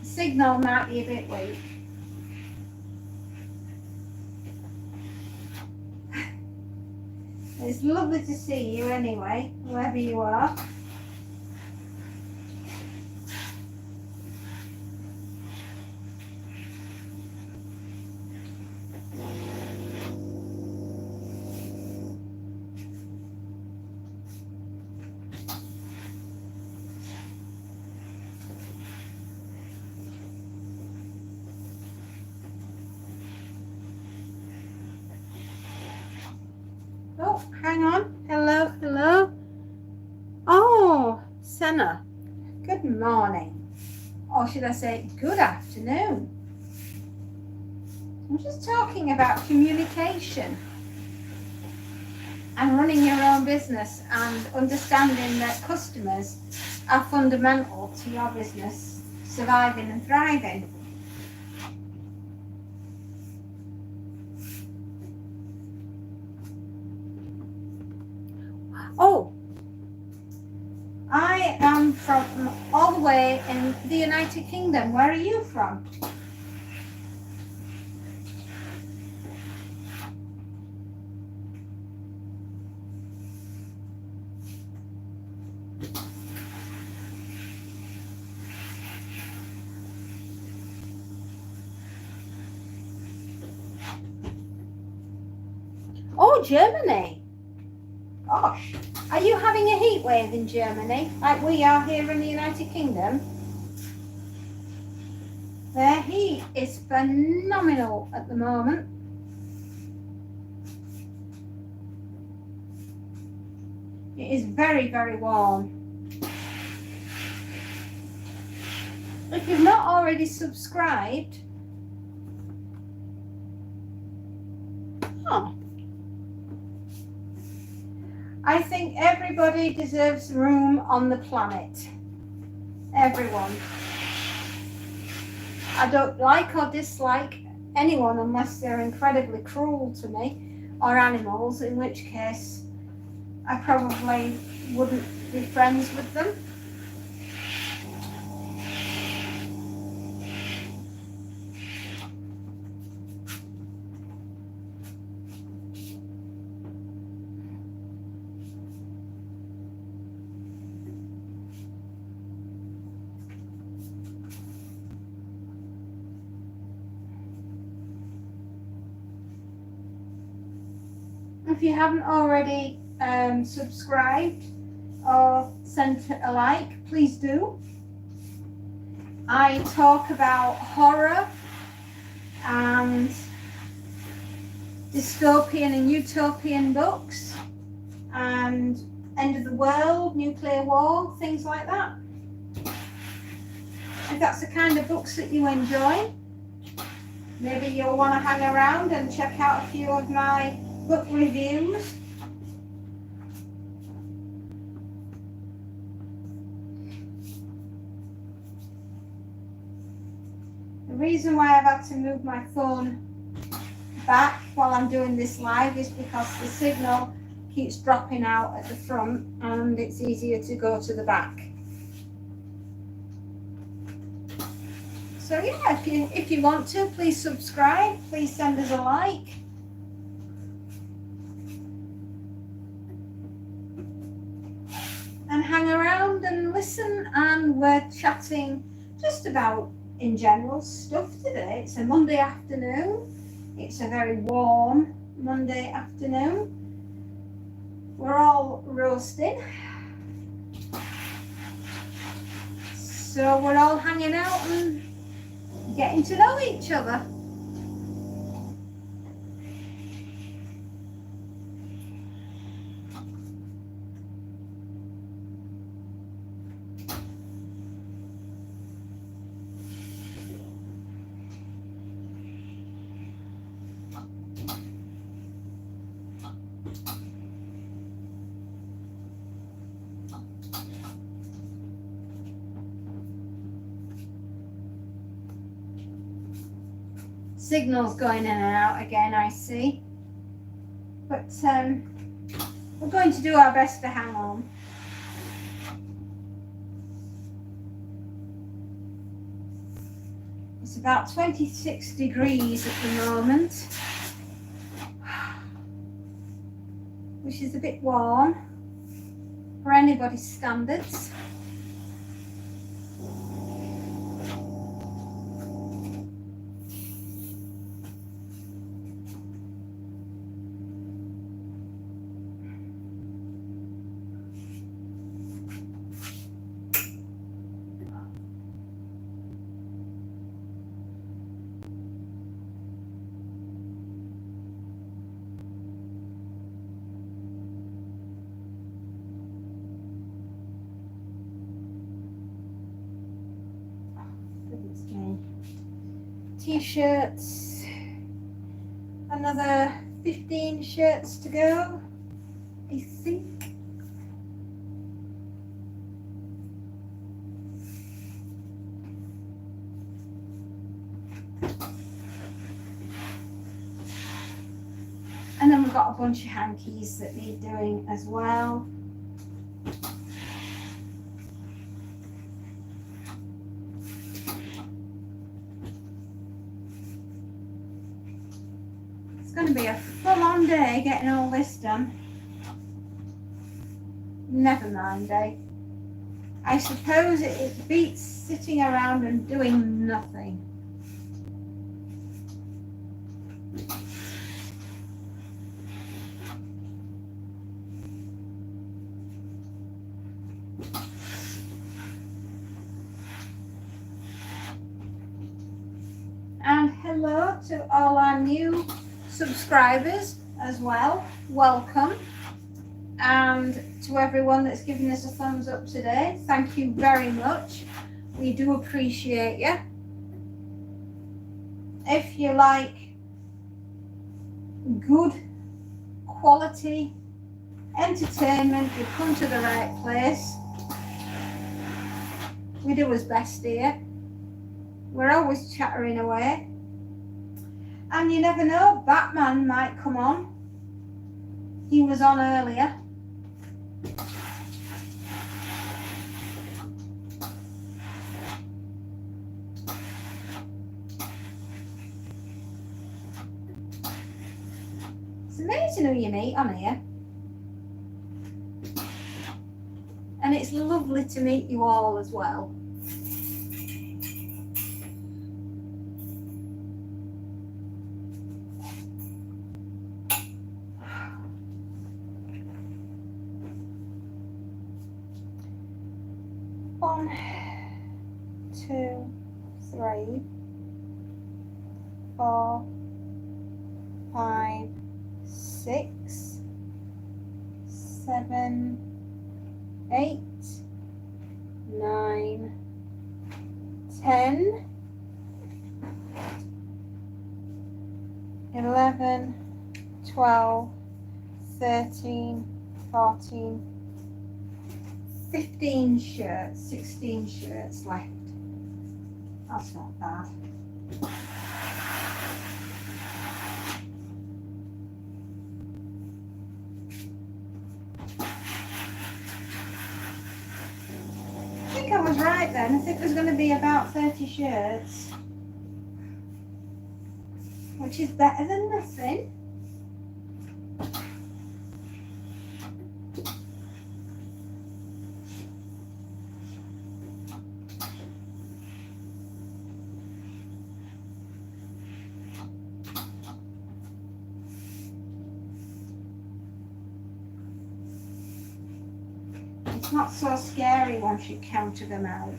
the signal might be a bit weak. It's lovely to see you anyway, wherever you are. Oh, hang on. Hello, hello. Oh, Senna. Good morning. Or should I say good afternoon? I'm just talking about communication and running your own business and understanding that customers are fundamental to your business surviving and thriving. Oh, I am from all the way in the United Kingdom. Where are you from? Oh, Germany. Gosh. Are you having a heat wave in Germany like we are here in the United Kingdom? Their heat is phenomenal at the moment. It is very, very warm. If you've not already subscribed, I think everybody deserves room on the planet. Everyone. I don't like or dislike anyone unless they're incredibly cruel to me, or animals, in which case I probably wouldn't be friends with them. If you haven't already subscribed or sent a like, please do. I talk about horror and dystopian and utopian books and end of the world, nuclear war, things like that. If that's the kind of books that you enjoy, maybe you'll want to hang around and check out a few of my book reviews. The reason why I've had to move my phone back while I'm doing this live is because the signal keeps dropping out at the front and it's easier to go to the back. So yeah, if you want to, please subscribe, please send us a like. Alison, and we're chatting just about in general stuff today. It's a Monday afternoon. It's a very warm Monday afternoon. We're all roasting. So we're all hanging out and getting to know each other. Signals going in and out again, I see. But we're going to do our best to hang on. It's about 26 degrees at the moment, which is a bit warm for anybody's standards. T-shirts, another 15 shirts to go, I think. And then we've got a bunch of hankies that need doing as well. It's going to be a full-on day getting all this done. Never mind, eh? I suppose it beats sitting around and doing nothing. And hello to all our new subscribers as well. Welcome. And to everyone that's given us a thumbs up today, thank you very much. We do appreciate you. If you like good quality entertainment, you've come to the right place. We do as best here. We're always chattering away. And you never know, Batman might come on. He was on earlier. It's amazing who you meet on here. And it's lovely to meet you all as well. One, two, three, 4, 5, 6, 7, 8, 9, 10, 11, 12, 13, 14, 15 shirts, 16 shirts left. That's not bad. I think I was right then. I think there's going to be about 30 shirts, which is better than nothing. Not so scary once you counter them out.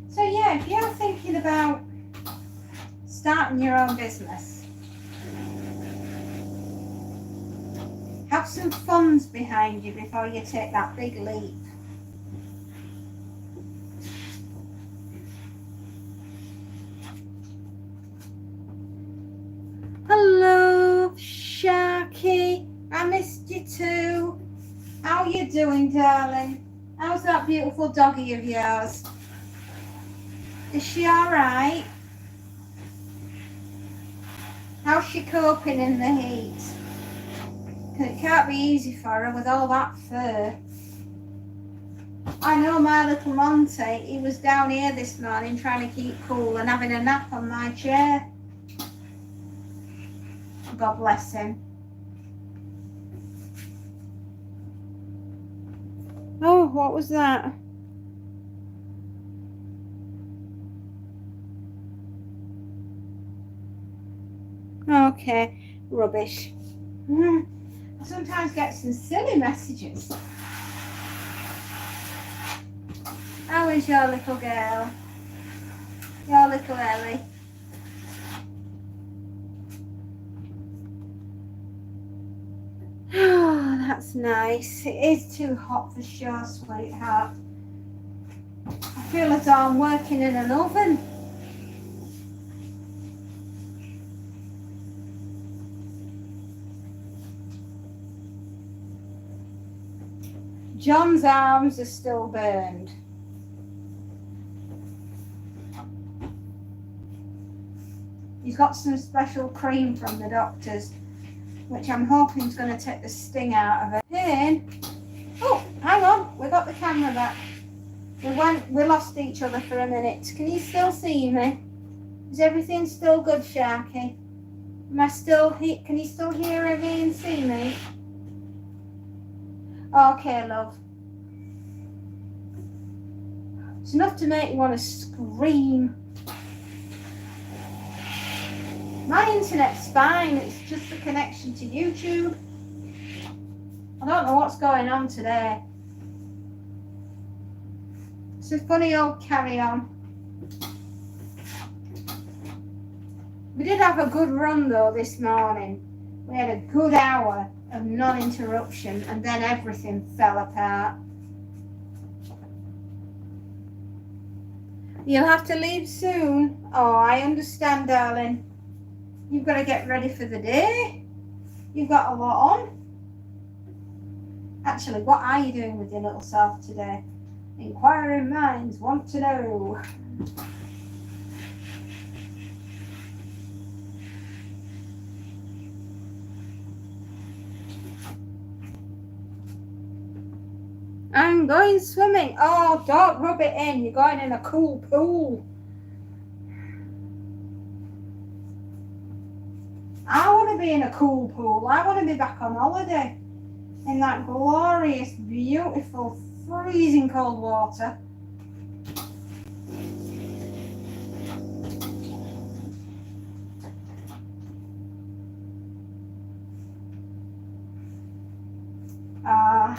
So yeah, if you're thinking about starting your own business, have some funds behind you before you take that big leap. Hello, Sharky. I missed you too. How you doing, darling? How's that beautiful doggy of yours? Is she all right? How's she coping in the heat? It can't be easy for her with all that fur. I know my little Monty, he was down here this morning trying to keep cool and having a nap on my chair. God bless him. Oh, what was that? Okay, rubbish. I sometimes get some silly messages. How is your little girl? Your little Ellie? Oh, that's nice. It is too hot for sure, sweetheart. I feel as though I'm working in an oven. John's arms are still burned. He's got some special cream from the doctors, which I'm hoping is going to take the sting out of it. Pain. Oh, hang on, we got the camera back. We lost each other for a minute. Can you still see me? Is everything still good, Sharky? Am I still here? Can you still hear me and see me? Okay, love. It's enough to make you want to scream. My internet's fine, it's just the connection to YouTube. I don't know what's going on today. It's a funny old carry on. We did have a good run though this morning. We had a good hour of non-interruption and then everything fell apart. You'll have to leave soon. Oh, I understand, darling. You've got to get ready for the day. You've got a lot on. Actually, what are you doing with your little self today? Inquiring minds want to know. I'm going swimming. Oh, don't rub it in. You're going in a cool pool. I want to be in a cool pool. I want to be back on holiday in that glorious, beautiful, freezing cold water.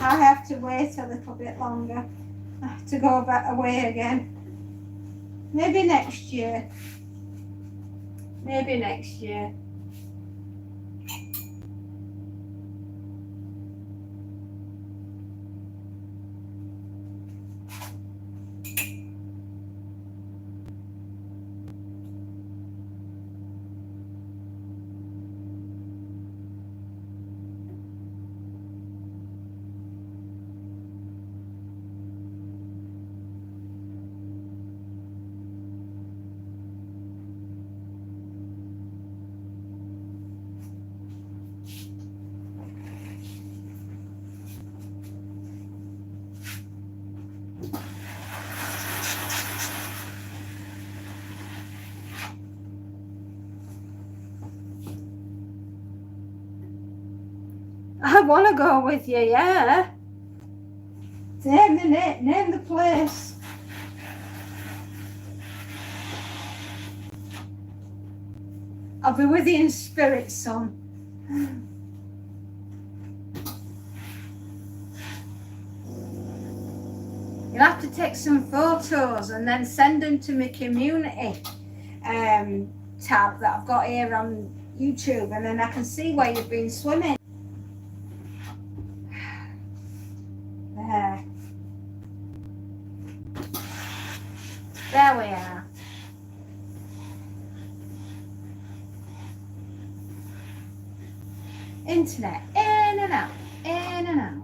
I have to wait a little bit longer. I have to go back away again. Maybe next year. Maybe next year. I want to go with you, yeah. Name the place. I'll be with you in spirit, son. You'll have to take some photos and then send them to my community tab that I've got here on YouTube, and then I can see where you've been swimming. There. There we are. Internet, in and out, in and out.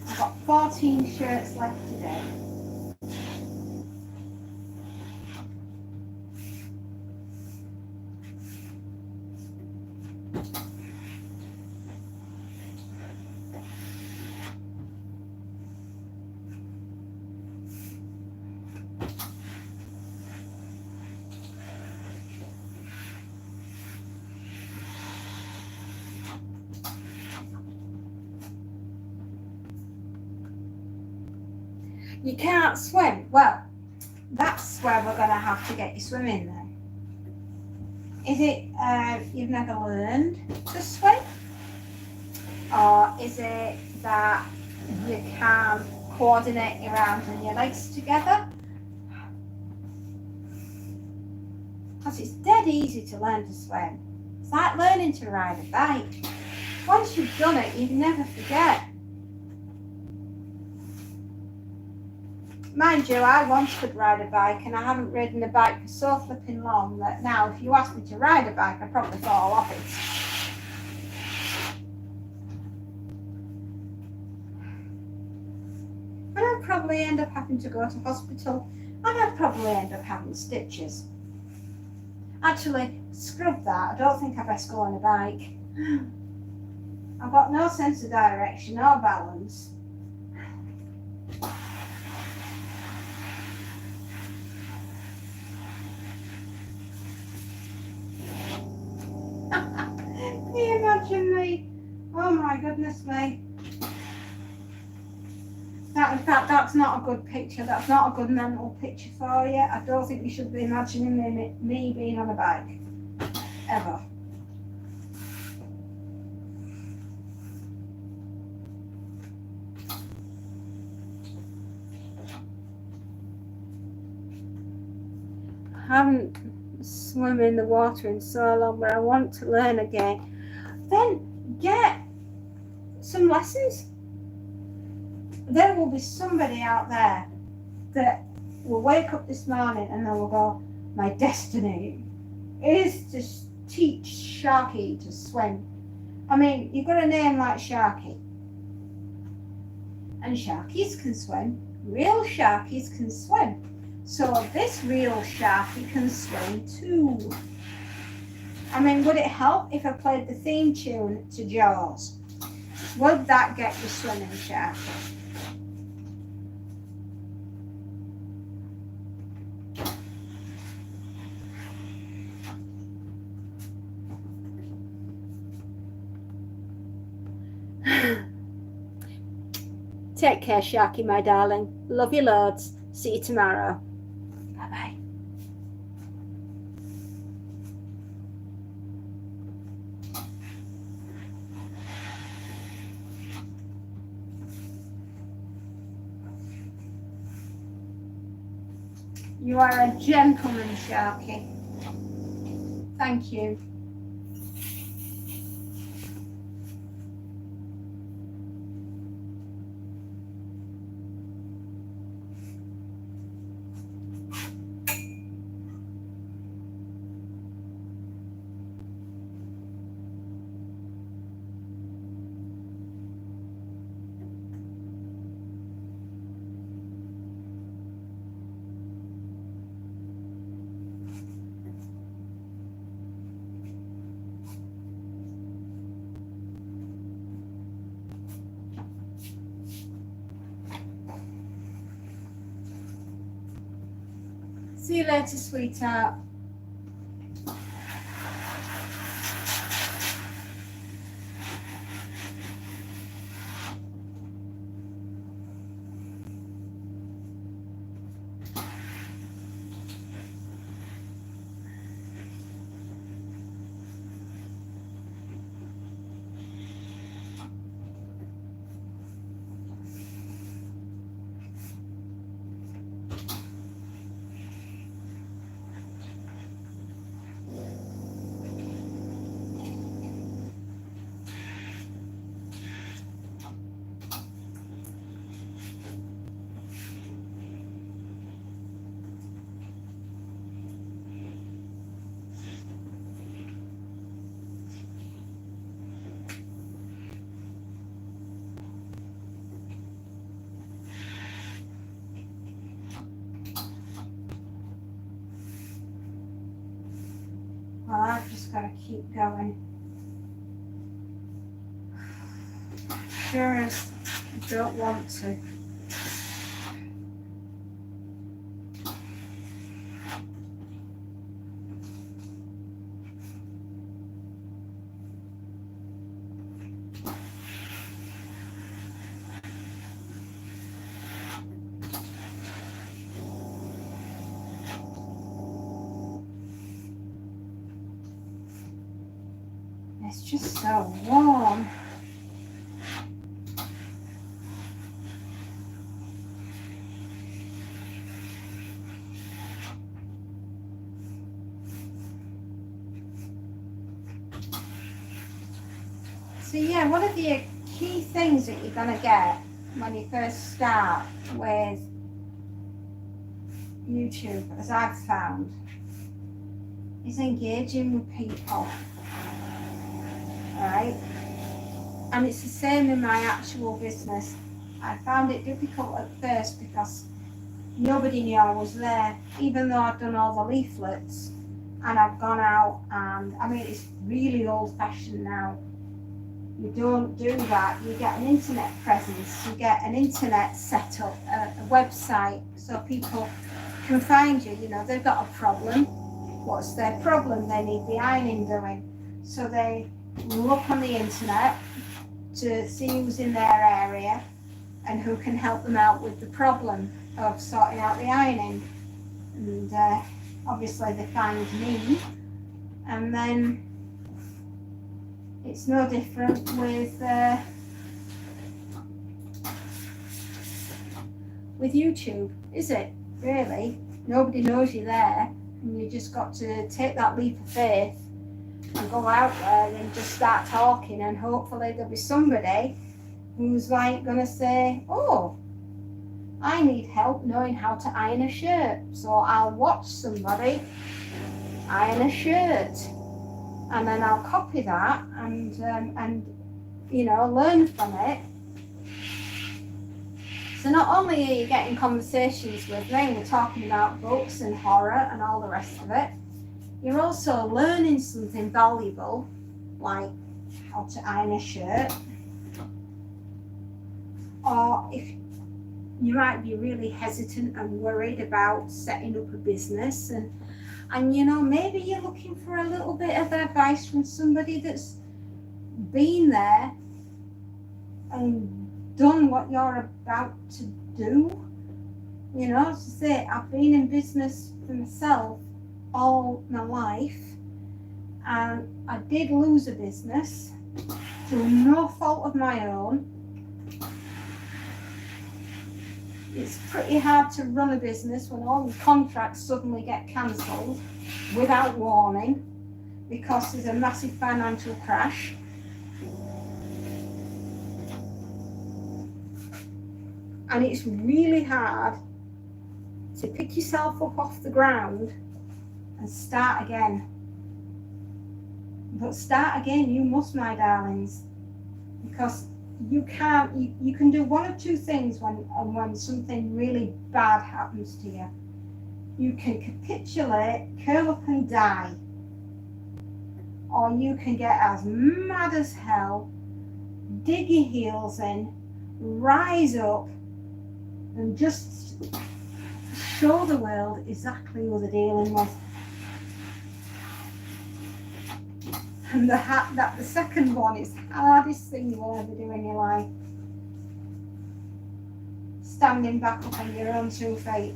I've got 14 shirts left today. You can't swim. Well, that's where we're going to have to get you swimming then. Is it you've never learned to swim? Or is it that you can't coordinate your arms and your legs together? Because it's dead easy to learn to swim. It's like learning to ride a bike. Once you've done it, you never forget. Mind you, I once could ride a bike, and I haven't ridden a bike for so flipping long that now if you ask me to ride a bike, I'd probably fall off it. And I'd probably end up having to go to hospital, and I'd probably end up having stitches. Actually, scrub that. I don't think I best go on a bike. I've got no sense of direction or balance. Can you imagine me? Oh my goodness me. That, in fact, that's not a good picture. That's not a good mental picture for you. I don't think you should be imagining me being on a bike. Ever. I haven't swum in the water in so long, but I want to learn again. Then get some lessons. There will be somebody out there that will wake up this morning and they will go, my destiny is to teach Sharky to swim. I mean, you've got a name like Sharky. And Sharkies can swim. Real Sharkies can swim. So this real Sharky can swim too. I mean, would it help if I played the theme tune to Jaws? Would that get you swimming, Sharky? Take care, Sharky, my darling. Love you loads. See you tomorrow. Bye-bye. You are a gentleman, Sharky. Thank you. See you later, sweetheart. Well, I've just got to keep going. Sure as I don't want to. It's just so warm. So yeah, one of the key things that you're going to get when you first start with YouTube, as I've found, is engaging with people. Right? And it's the same in my actual business. I found it difficult at first because nobody knew I was there, even though I've done all the leaflets and I've gone out, and I mean, it's really old-fashioned now. You don't do that. You get an internet presence, you get an internet setup, a website, so people can find you. You know, they've got a problem. What's their problem? They need the ironing doing. So they look on the internet to see who's in their area and who can help them out with the problem of sorting out the ironing. And obviously they find me, and then it's no different with YouTube, is it? Really, nobody knows you're there, and you just got to take that leap of faith and go out there and just start talking, and hopefully there'll be somebody who's like going to say, oh, I need help knowing how to iron a shirt, so I'll watch somebody iron a shirt, and then I'll copy that and you know, learn from it. So not only are you getting conversations with me, we're talking about books and horror and all the rest of it, you're also learning something valuable, like how to iron a shirt, or if you might be really hesitant and worried about setting up a business, and you know, maybe you're looking for a little bit of advice from somebody that's been there and done what you're about to do. You know, to say, I've been in business for myself all my life, and I did lose a business through no fault of my own. It's pretty hard to run a business when all the contracts suddenly get cancelled without warning because there's a massive financial crash. And it's really hard to pick yourself up off the ground and start again. But start again you must, my darlings, because you can do one of two things when something really bad happens to you. You can capitulate, curl up and die, or you can get as mad as hell, dig your heels in, rise up, and just show the world exactly who they're dealing with. And the second one is the hardest thing you will ever do in your life. Standing back up on your own 2 feet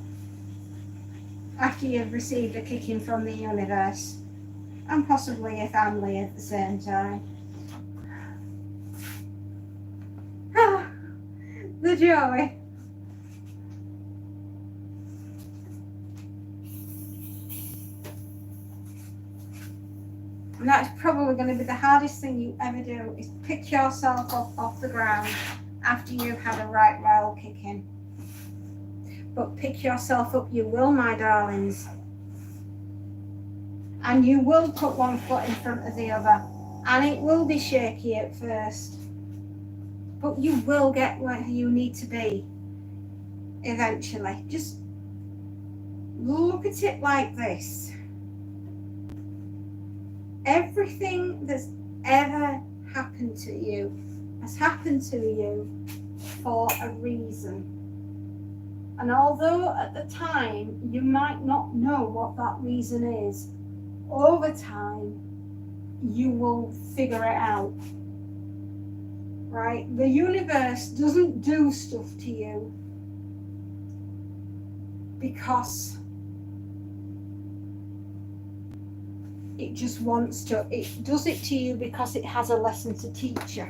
after you've received a kicking from the universe and possibly your family at the same time. The joy. And that's probably going to be the hardest thing you ever do, is pick yourself up off the ground after you've had a right well kicking. But pick yourself up you will, my darlings. And you will put one foot in front of the other. And it will be shaky at first. But you will get where you need to be eventually. Just look at it like this. Everything that's ever happened to you has happened to you for a reason. And although at the time you might not know what that reason is, over time you will figure it out. Right? The universe doesn't do stuff to you because it just wants to. It does it to you because it has a lesson to teach you.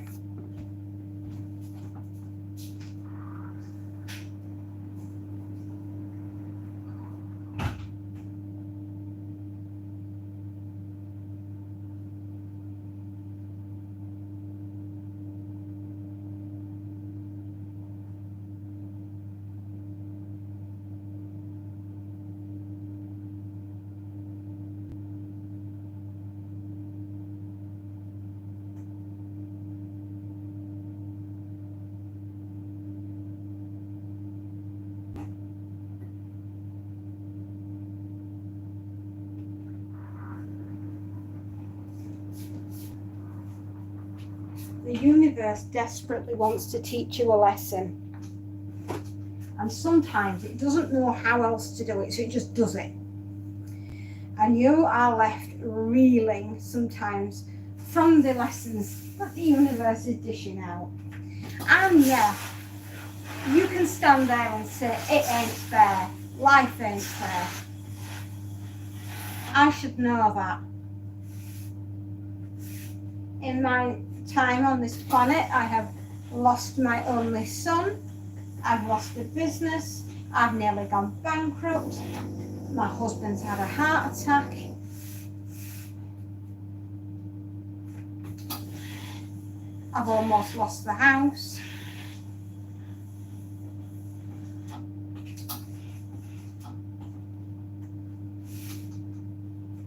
The universe desperately wants to teach you a lesson. And sometimes it doesn't know how else to do it, so it just does it. And you are left reeling sometimes from the lessons that the universe is dishing out. And yeah, you can stand there and say, it ain't fair, life ain't fair. I should know that. In my time on this planet, I have lost my only son, I've lost a business, I've nearly gone bankrupt, my husband's had a heart attack, I've almost lost the house.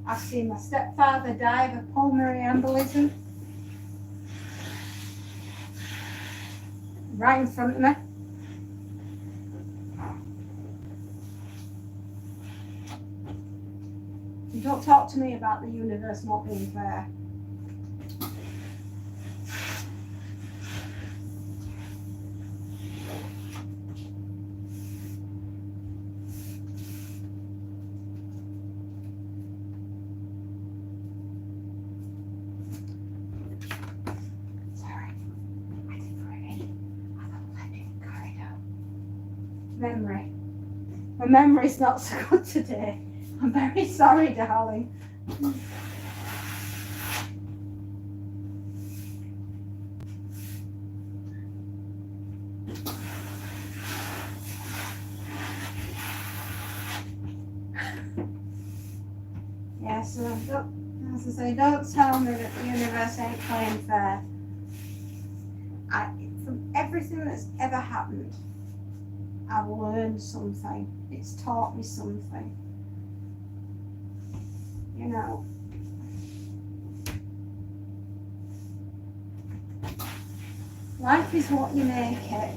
I've seen my stepfather die of a pulmonary embolism right in front of me. Don't talk to me about the universe not being fair. Memory. My memory's not so good today. I'm very sorry, darling. Yeah, so as I say, don't tell me that the universe ain't playing fair. From everything that's ever happened, I've learned something. It's taught me something. You know. Life is what you make it.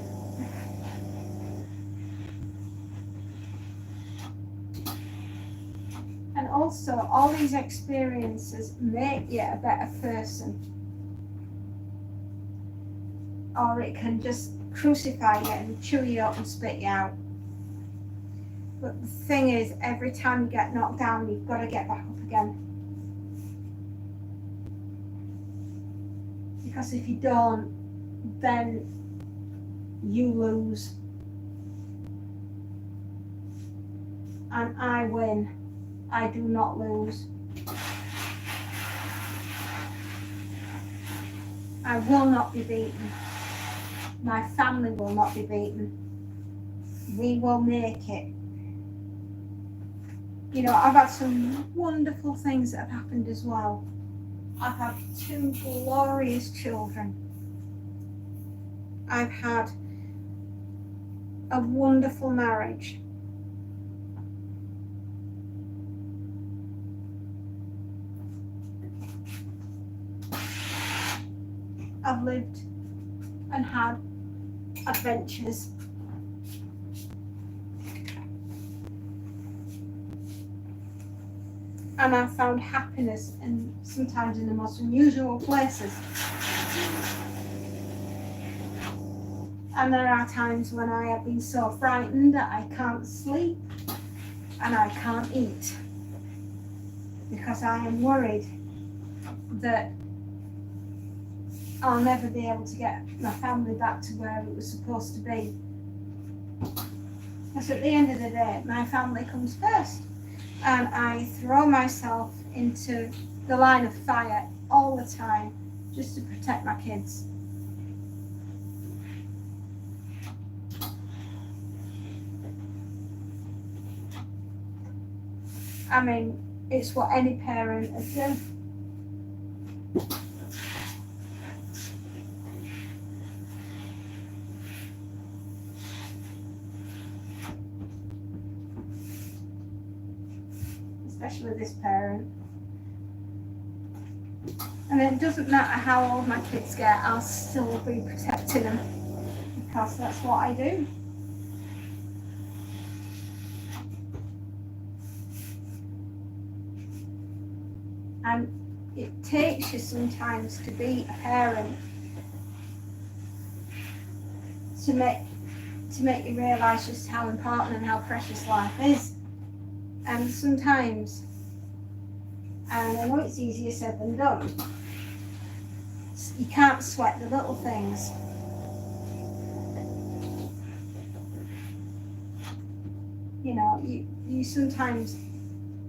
And also, all these experiences make you a better person. Or it can just crucify you and chew you up and spit you out. But the thing is, every time you get knocked down, you've got to get back up again. Because if you don't, then you lose. And I win. I do not lose. I will not be beaten. My family will not be beaten. We will make it. You know, I've had some wonderful things that have happened as well. I've had 2 glorious children. I've had a wonderful marriage. I've lived and had adventures. And I've found happiness in sometimes in the most unusual places. And there are times when I have been so frightened that I can't sleep and I can't eat because I am worried that I'll never be able to get my family back to where it was supposed to be. Because at the end of the day, my family comes first. And I throw myself into the line of fire all the time just to protect my kids. I mean, it's what any parent would do. Especially this parent. And it doesn't matter how old my kids get, I'll still be protecting them because that's what I do. And it takes you sometimes to be a parent to make you realise just how important and how precious life is. And sometimes, and I know it's easier said than done, you can't sweat the little things. You know, you sometimes,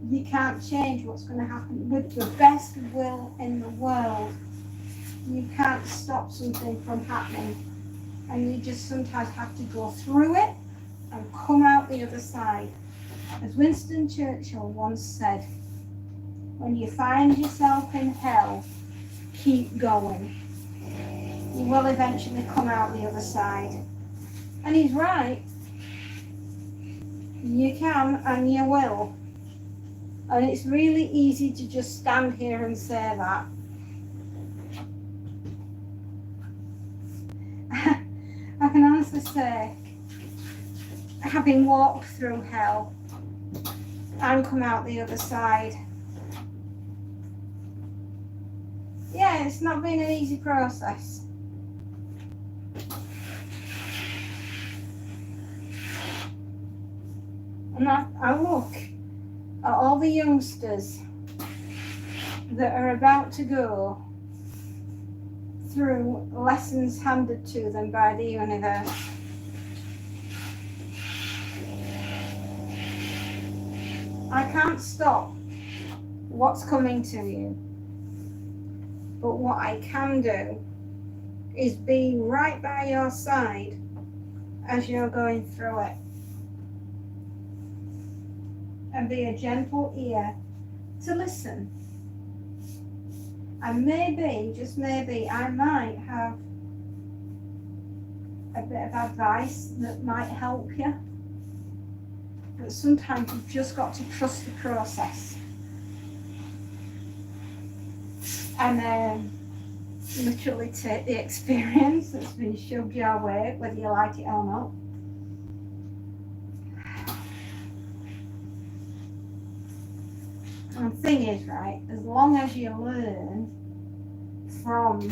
you can't change what's going to happen with the best will in the world. You can't stop something from happening. And you just sometimes have to go through it and come out the other side. As Winston Churchill once said, when you find yourself in hell, keep going. You will eventually come out the other side. And he's right. You can and you will. And it's really easy to just stand here and say that. I can honestly say, having walked through hell and come out the other side, yeah, it's not been an easy process. And I look at all the youngsters that are about to go through lessons handed to them by the universe. I can't stop what's coming to you, but what I can do is be right by your side as you're going through it, and be a gentle ear to listen. And maybe, just maybe, I might have a bit of advice that might help you. But sometimes you've just got to trust the process. And literally take the experience that's been shoved your way, whether you like it or not. And the thing is, right, as long as you learn from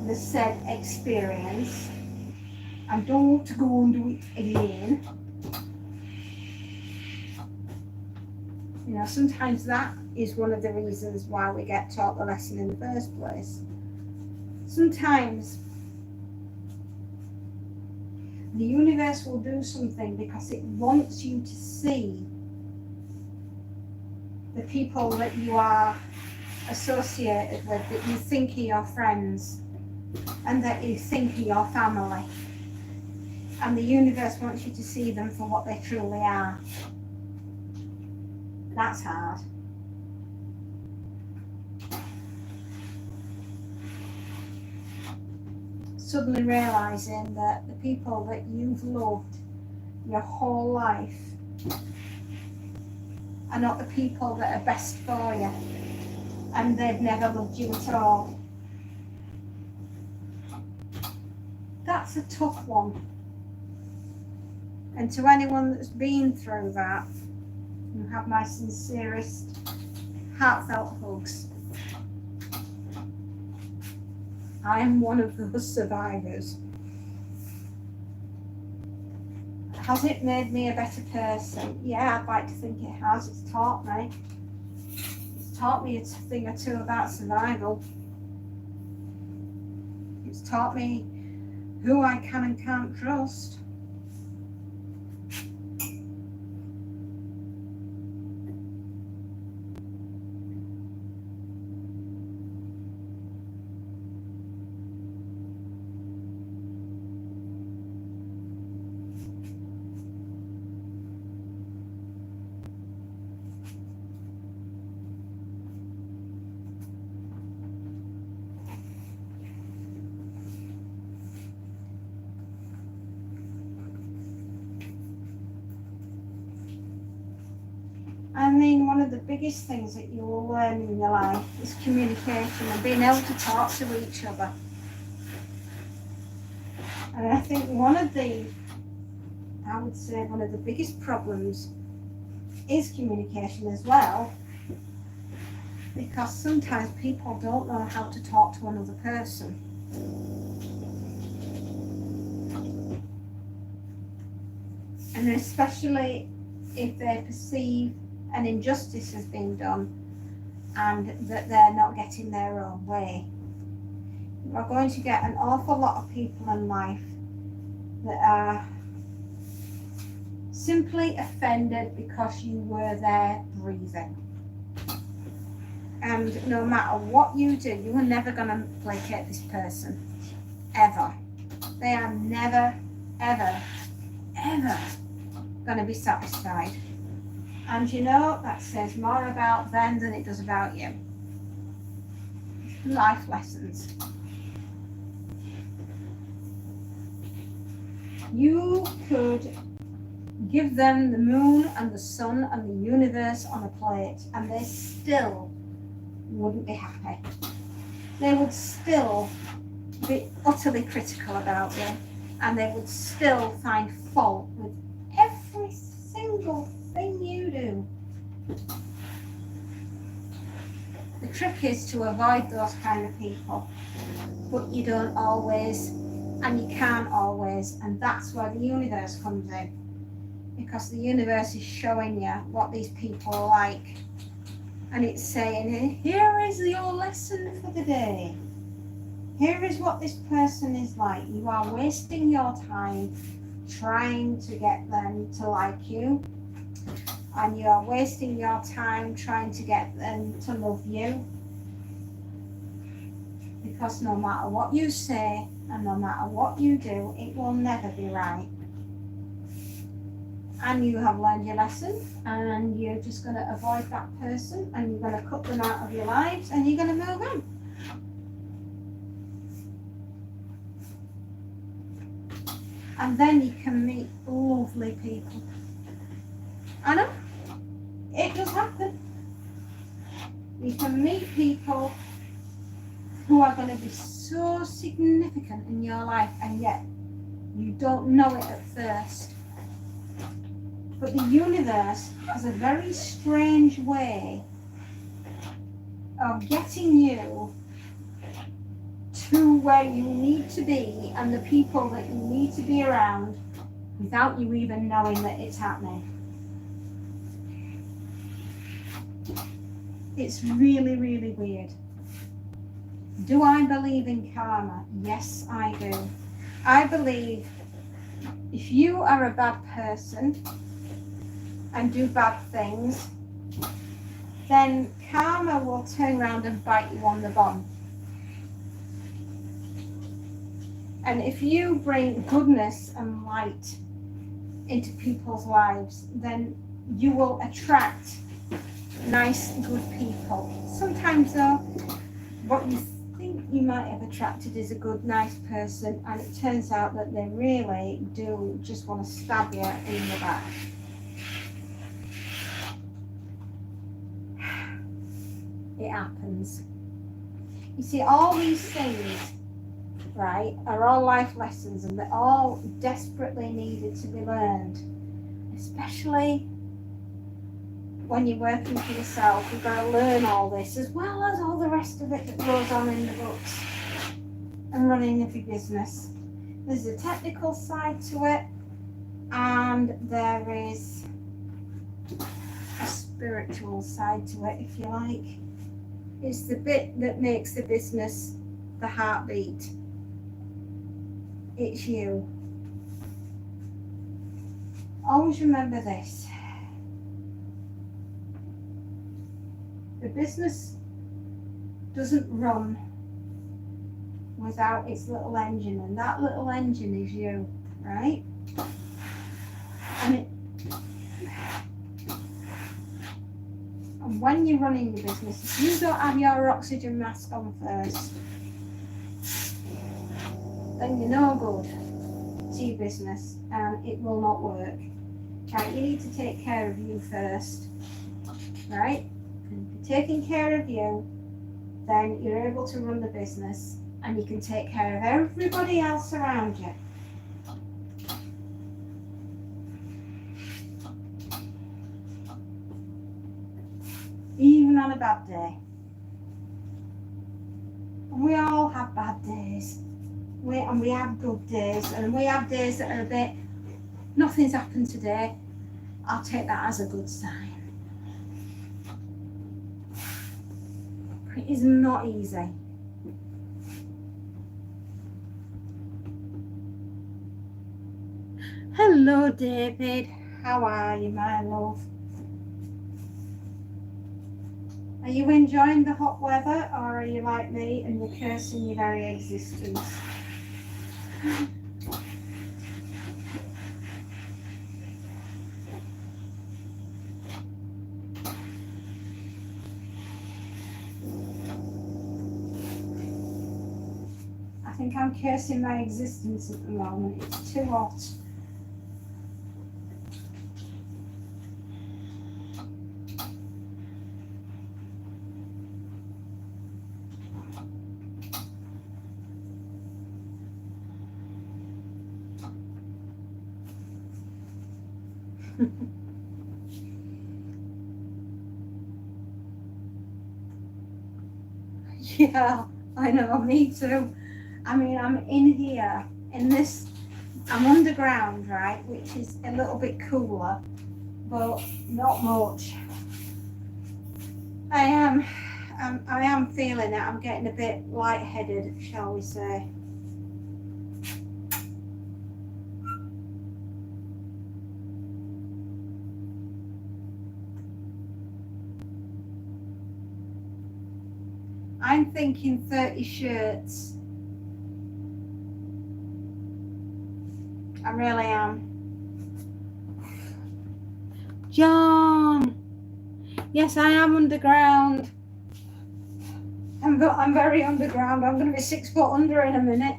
the said experience and don't go and do it again, you know, sometimes that is one of the reasons why we get taught the lesson in the first place. Sometimes the universe will do something because it wants you to see the people that you are associated with, that you think are your friends and that you think are your family. And the universe wants you to see them for what they truly are. That's hard. Suddenly realising that the people that you've loved your whole life are not the people that are best for you, and they've never loved you at all. That's a tough one. And to anyone that's been through that, you have my sincerest heartfelt hugs. I am one of those survivors. Has it made me a better person? Yeah, I'd like to think it has. It's taught me. It's taught me a thing or two about survival. It's taught me who I can and can't trust. I mean, one of the biggest things that you will learn in your life is communication and being able to talk to each other. And I think one of the biggest problems is communication as well, because sometimes people don't know how to talk to another person. And especially if they perceive an injustice has been done and that they're not getting their own way. You are going to get an awful lot of people in life that are simply offended because you were there breathing. And no matter what you do, you are never going to placate this person. Ever. They are never, ever, ever going to be satisfied. And you know, that says more about them than it does about you. Life lessons. You could give them the moon and the sun and the universe on a plate and they still wouldn't be happy. They would still be utterly critical about you and they would still find fault with every single thing you do. The trick is to avoid those kind of people, but you don't always, and you can't always, and that's where the universe comes in, because the universe is showing you what these people are like, and it's saying, here is your lesson for the day. Here is what this person is like. You are wasting your time trying to get them to like you, and you are wasting your time trying to get them to love you, because no matter what you say and no matter what you do, it will never be right. And you have learned your lesson and you're just going to avoid that person and you're going to cut them out of your lives and you're going to move on. And then you can meet lovely people. I know, it does happen. You can meet people who are going to be so significant in your life and yet you don't know it at first. But the universe has a very strange way of getting you to where you need to be and the people that you need to be around without you even knowing that it's happening. It's really, really weird. Do I believe in karma? Yes, I do. I believe if you are a bad person and do bad things, then karma will turn around and bite you on the bum. And if you bring goodness and light into people's lives, then you will attract nice, good people. Sometimes though, what you think you might have attracted is a good, nice person, and it turns out that they really do just want to stab you in the back. It happens. You see, all these things, right, are all life lessons and they're all desperately needed to be learned, especially when you're working for yourself, you've got to learn all this as well as all the rest of it that goes on in the books and running of your business. There's a technical side to it, and there is a spiritual side to it, if you like. It's the bit that makes the business the heartbeat. It's you. Always remember this. The business doesn't run without its little engine, and that little engine is you, right? And when you're running your business, if you don't have your oxygen mask on first, then you're no good to your business and it will not work. Right, you need to take care of you first, right? And if you're taking care of you, then you're able to run the business and you can take care of everybody else around you. Even on a bad day. And we all have bad days. We have good days, and we have days that are a bit, nothing's happened today. I'll take that as a good sign. It is not easy. Hello, David. How are you, my love? Are you enjoying the hot weather, or are you like me and you're cursing your very existence? I think I'm cursing my existence at the moment. It's too hot. Yeah, I know, me too. I mean, I'm in here, in this, I'm underground, right, which is a little bit cooler, but not much. I am feeling it. I'm getting a bit lightheaded, shall we say. I'm thinking 30 shirts. I really am. John! Yes, I am underground. I'm very underground. I'm going to be 6 foot under in a minute.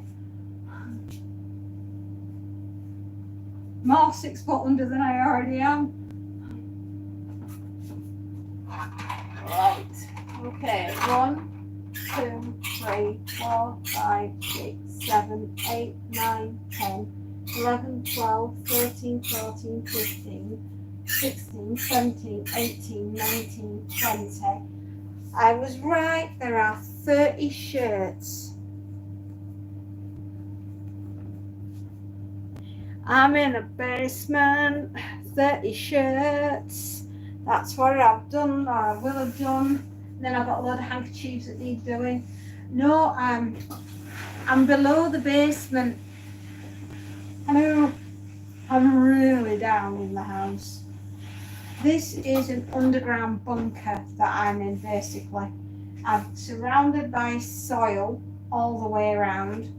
More 6 foot under than I already am. Right. Okay. 1, 2, 3, 4, 5, 6, 7, 8, 9, 10, 11, 12, 13, 14, 15, 16, 17, 18, 19, 20. I was right, there are 30 shirts. I'm in a basement, 30 shirts. That's what I've done, or I will have done. Then I've got a load of handkerchiefs that need doing. No, I'm below the basement. Hello, I'm really down in the house. This is an underground bunker that I'm in, basically. I'm surrounded by soil all the way around,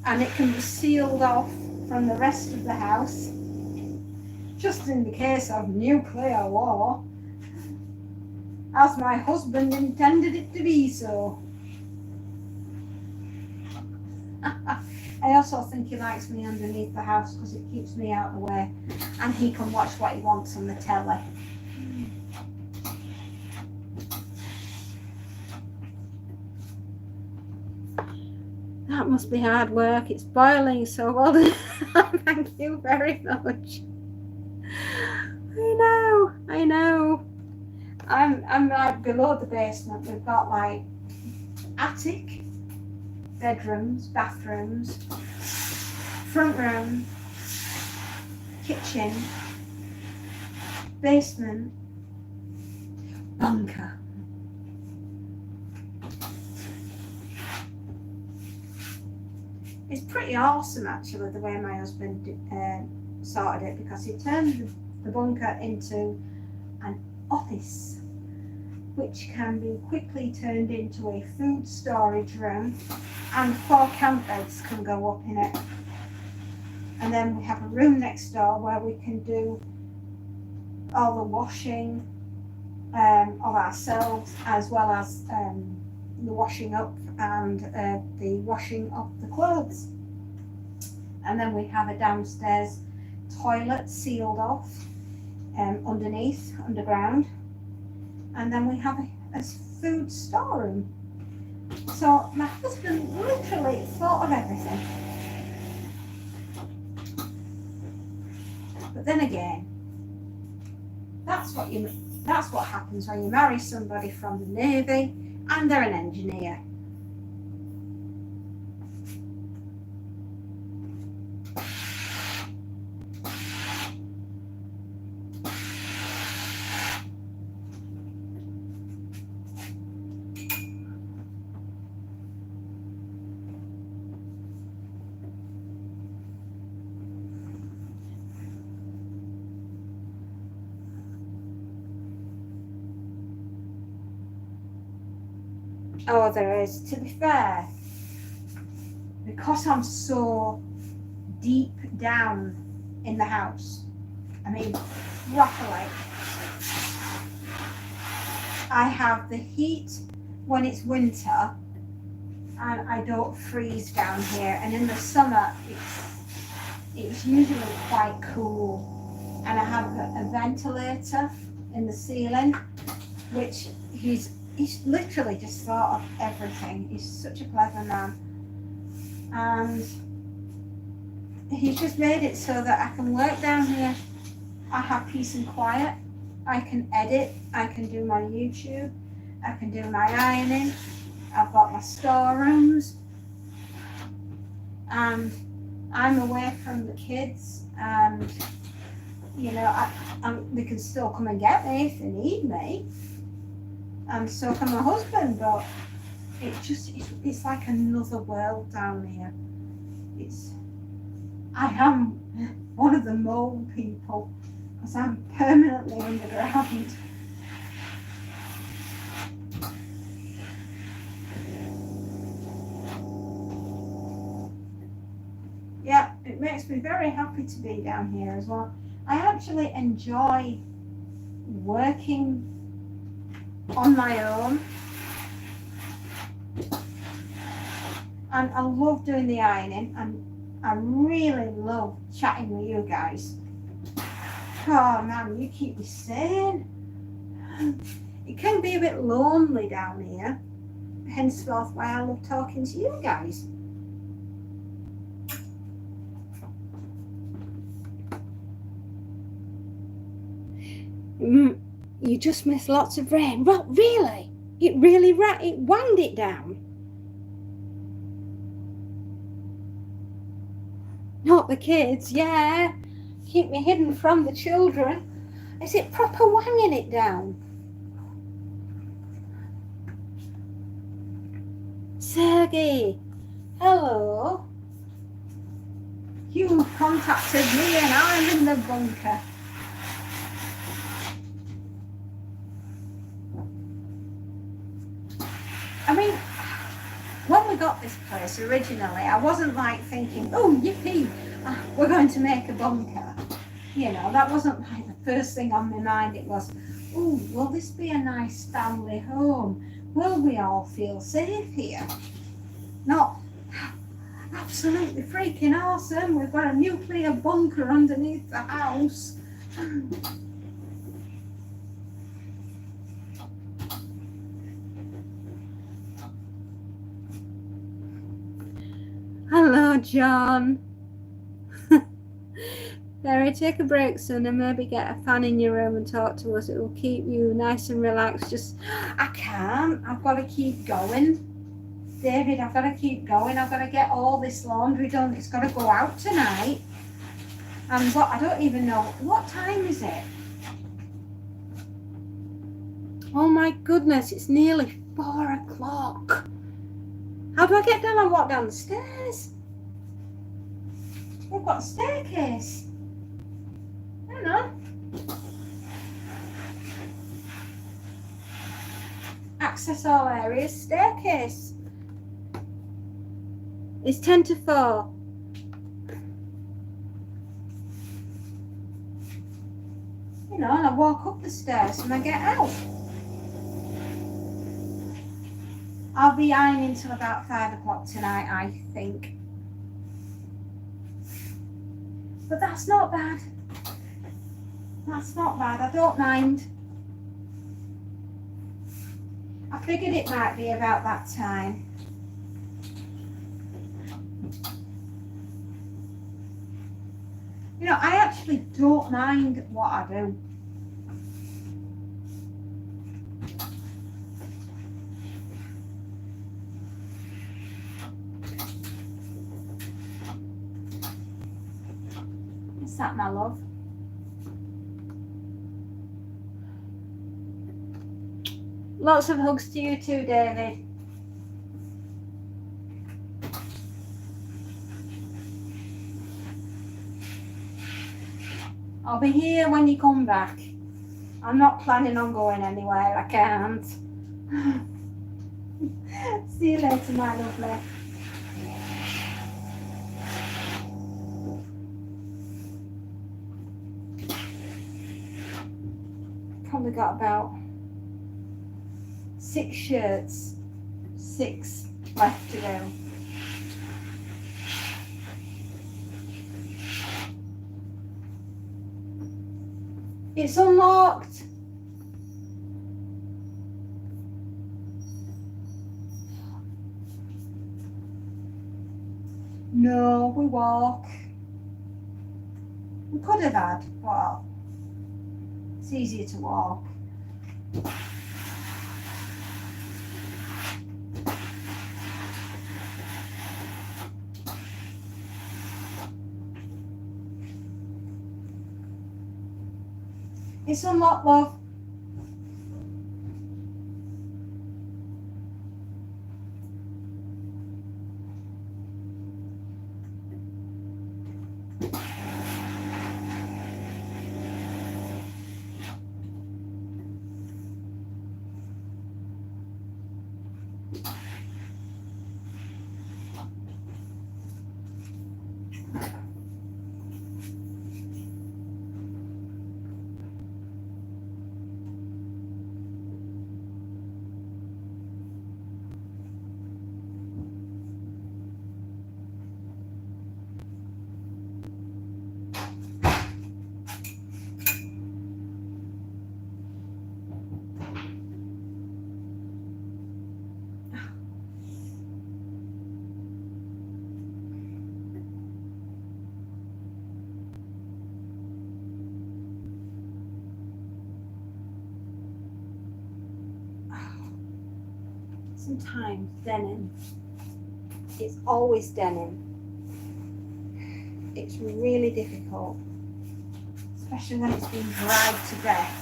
and it can be sealed off from the rest of the house, just in the case of nuclear war, as my husband intended it to be so. I also think he likes me underneath the house because it keeps me out of the way, and he can watch what he wants on the telly. That must be hard work. It's boiling so well. Thank you very much. I know. And like below the basement, we've got like attic, bedrooms, bathrooms, front room, kitchen, basement, bunker. It's pretty awesome actually the way my husband sorted it, because he turned the bunker into an office, which can be quickly turned into a food storage room, and 4 camp beds can go up in it. And then we have a room next door where we can do all the washing of ourselves, as well as the washing up and the washing of the clothes. And then we have a downstairs toilet sealed off underground, and then we have a food storeroom. So my husband literally thought of everything. But then again, that's what happens when you marry somebody from the Navy and they're an engineer. Oh, there is. To be fair, because I'm so deep down in the house, I mean, properly, I have the heat when it's winter, and I don't freeze down here. And in the summer, it's usually quite cool. And I have a ventilator in the ceiling, which he's literally just thought of everything. He's such a clever man, and he's just made it so that I can work down here. I have peace and quiet. I can edit. I can do my YouTube. I can do my ironing. I've got my storerooms, and I'm away from the kids, and you know, they can still come and get me if they need me. And so can my husband, but it's like another world down here. I am one of the mole people, because I'm permanently underground. Yeah, it makes me very happy to be down here as well. I actually enjoy working on my own, and I love doing the ironing, and I really love chatting with you guys. Oh man, you keep me sane. It can be a bit lonely down here, henceforth why I love talking to you guys. You just missed lots of rain. Well, really? It wound it down. Not the kids, yeah. Keep me hidden from the children. Is it proper wanging it down? Sergey, hello. You contacted me and I'm in the bunker. I mean, when we got this place originally, I wasn't like thinking, oh, yippee, we're going to make a bunker. You know, that wasn't like the first thing on my mind. It was, oh, will this be a nice family home? Will we all feel safe here? Not absolutely freaking awesome. We've got a nuclear bunker underneath the house. Hello, John. Larry, take a break, son, and maybe get a fan in your room and talk to us. It will keep you nice and relaxed. Just, I can't. I've got to keep going. David, I've got to keep going. I've got to get all this laundry done. It's got to go out tonight. And what, I don't even know. What time is it? Oh my goodness, it's nearly 4 o'clock. How do I get down and walk down the stairs? We've got a staircase. Hang on. Access all areas, staircase. It's 10 to 4. You know, and I walk up the stairs and I get out. I'll be ironing till about 5 o'clock tonight, I think. But that's not bad. That's not bad. I don't mind. I figured it might be about that time. You know, I actually don't mind what I do. Is that my love? Lots of hugs to you too, David. I'll be here when you come back. I'm not planning on going anywhere. I can't. See you later, my lovely. Probably got about 6 shirts, 6 left to go. It's unlocked. No, we walk. We could have had, but it's easier to walk. It's unlocked, love. Sometimes denim, it's always denim. It's really difficult, especially when it's been dried to death,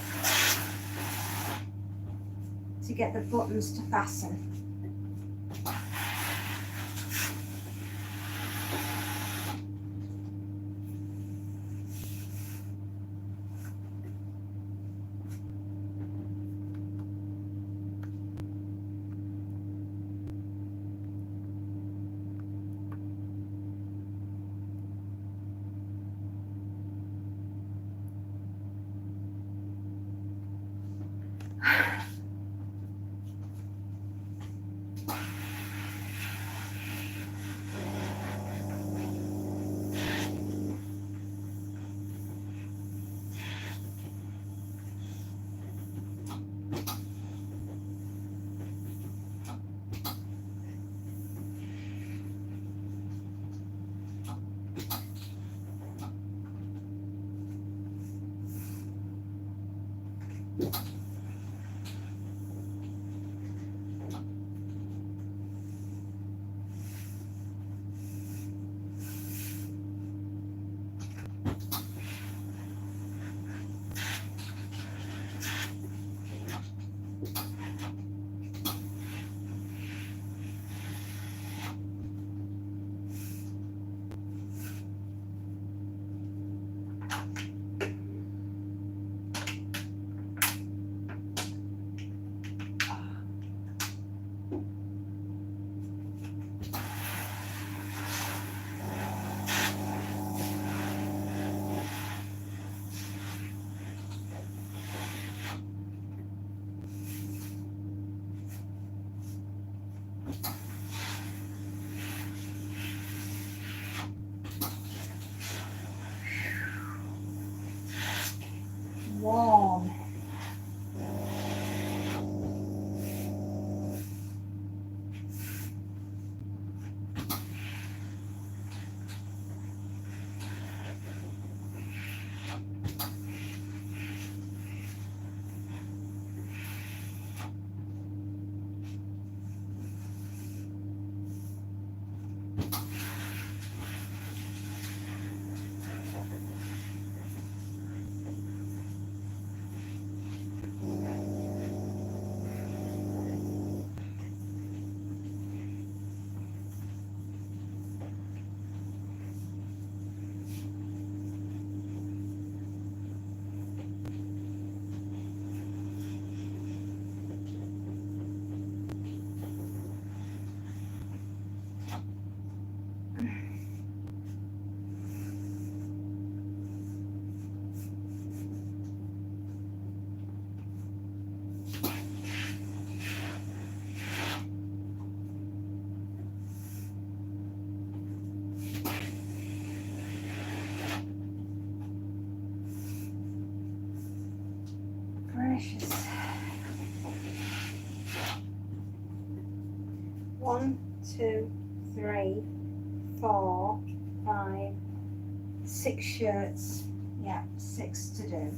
to get the buttons to fasten. Warm. Precious. 1, 2, 3, 4, 5, 6 shirts. Yeah, 6 to do.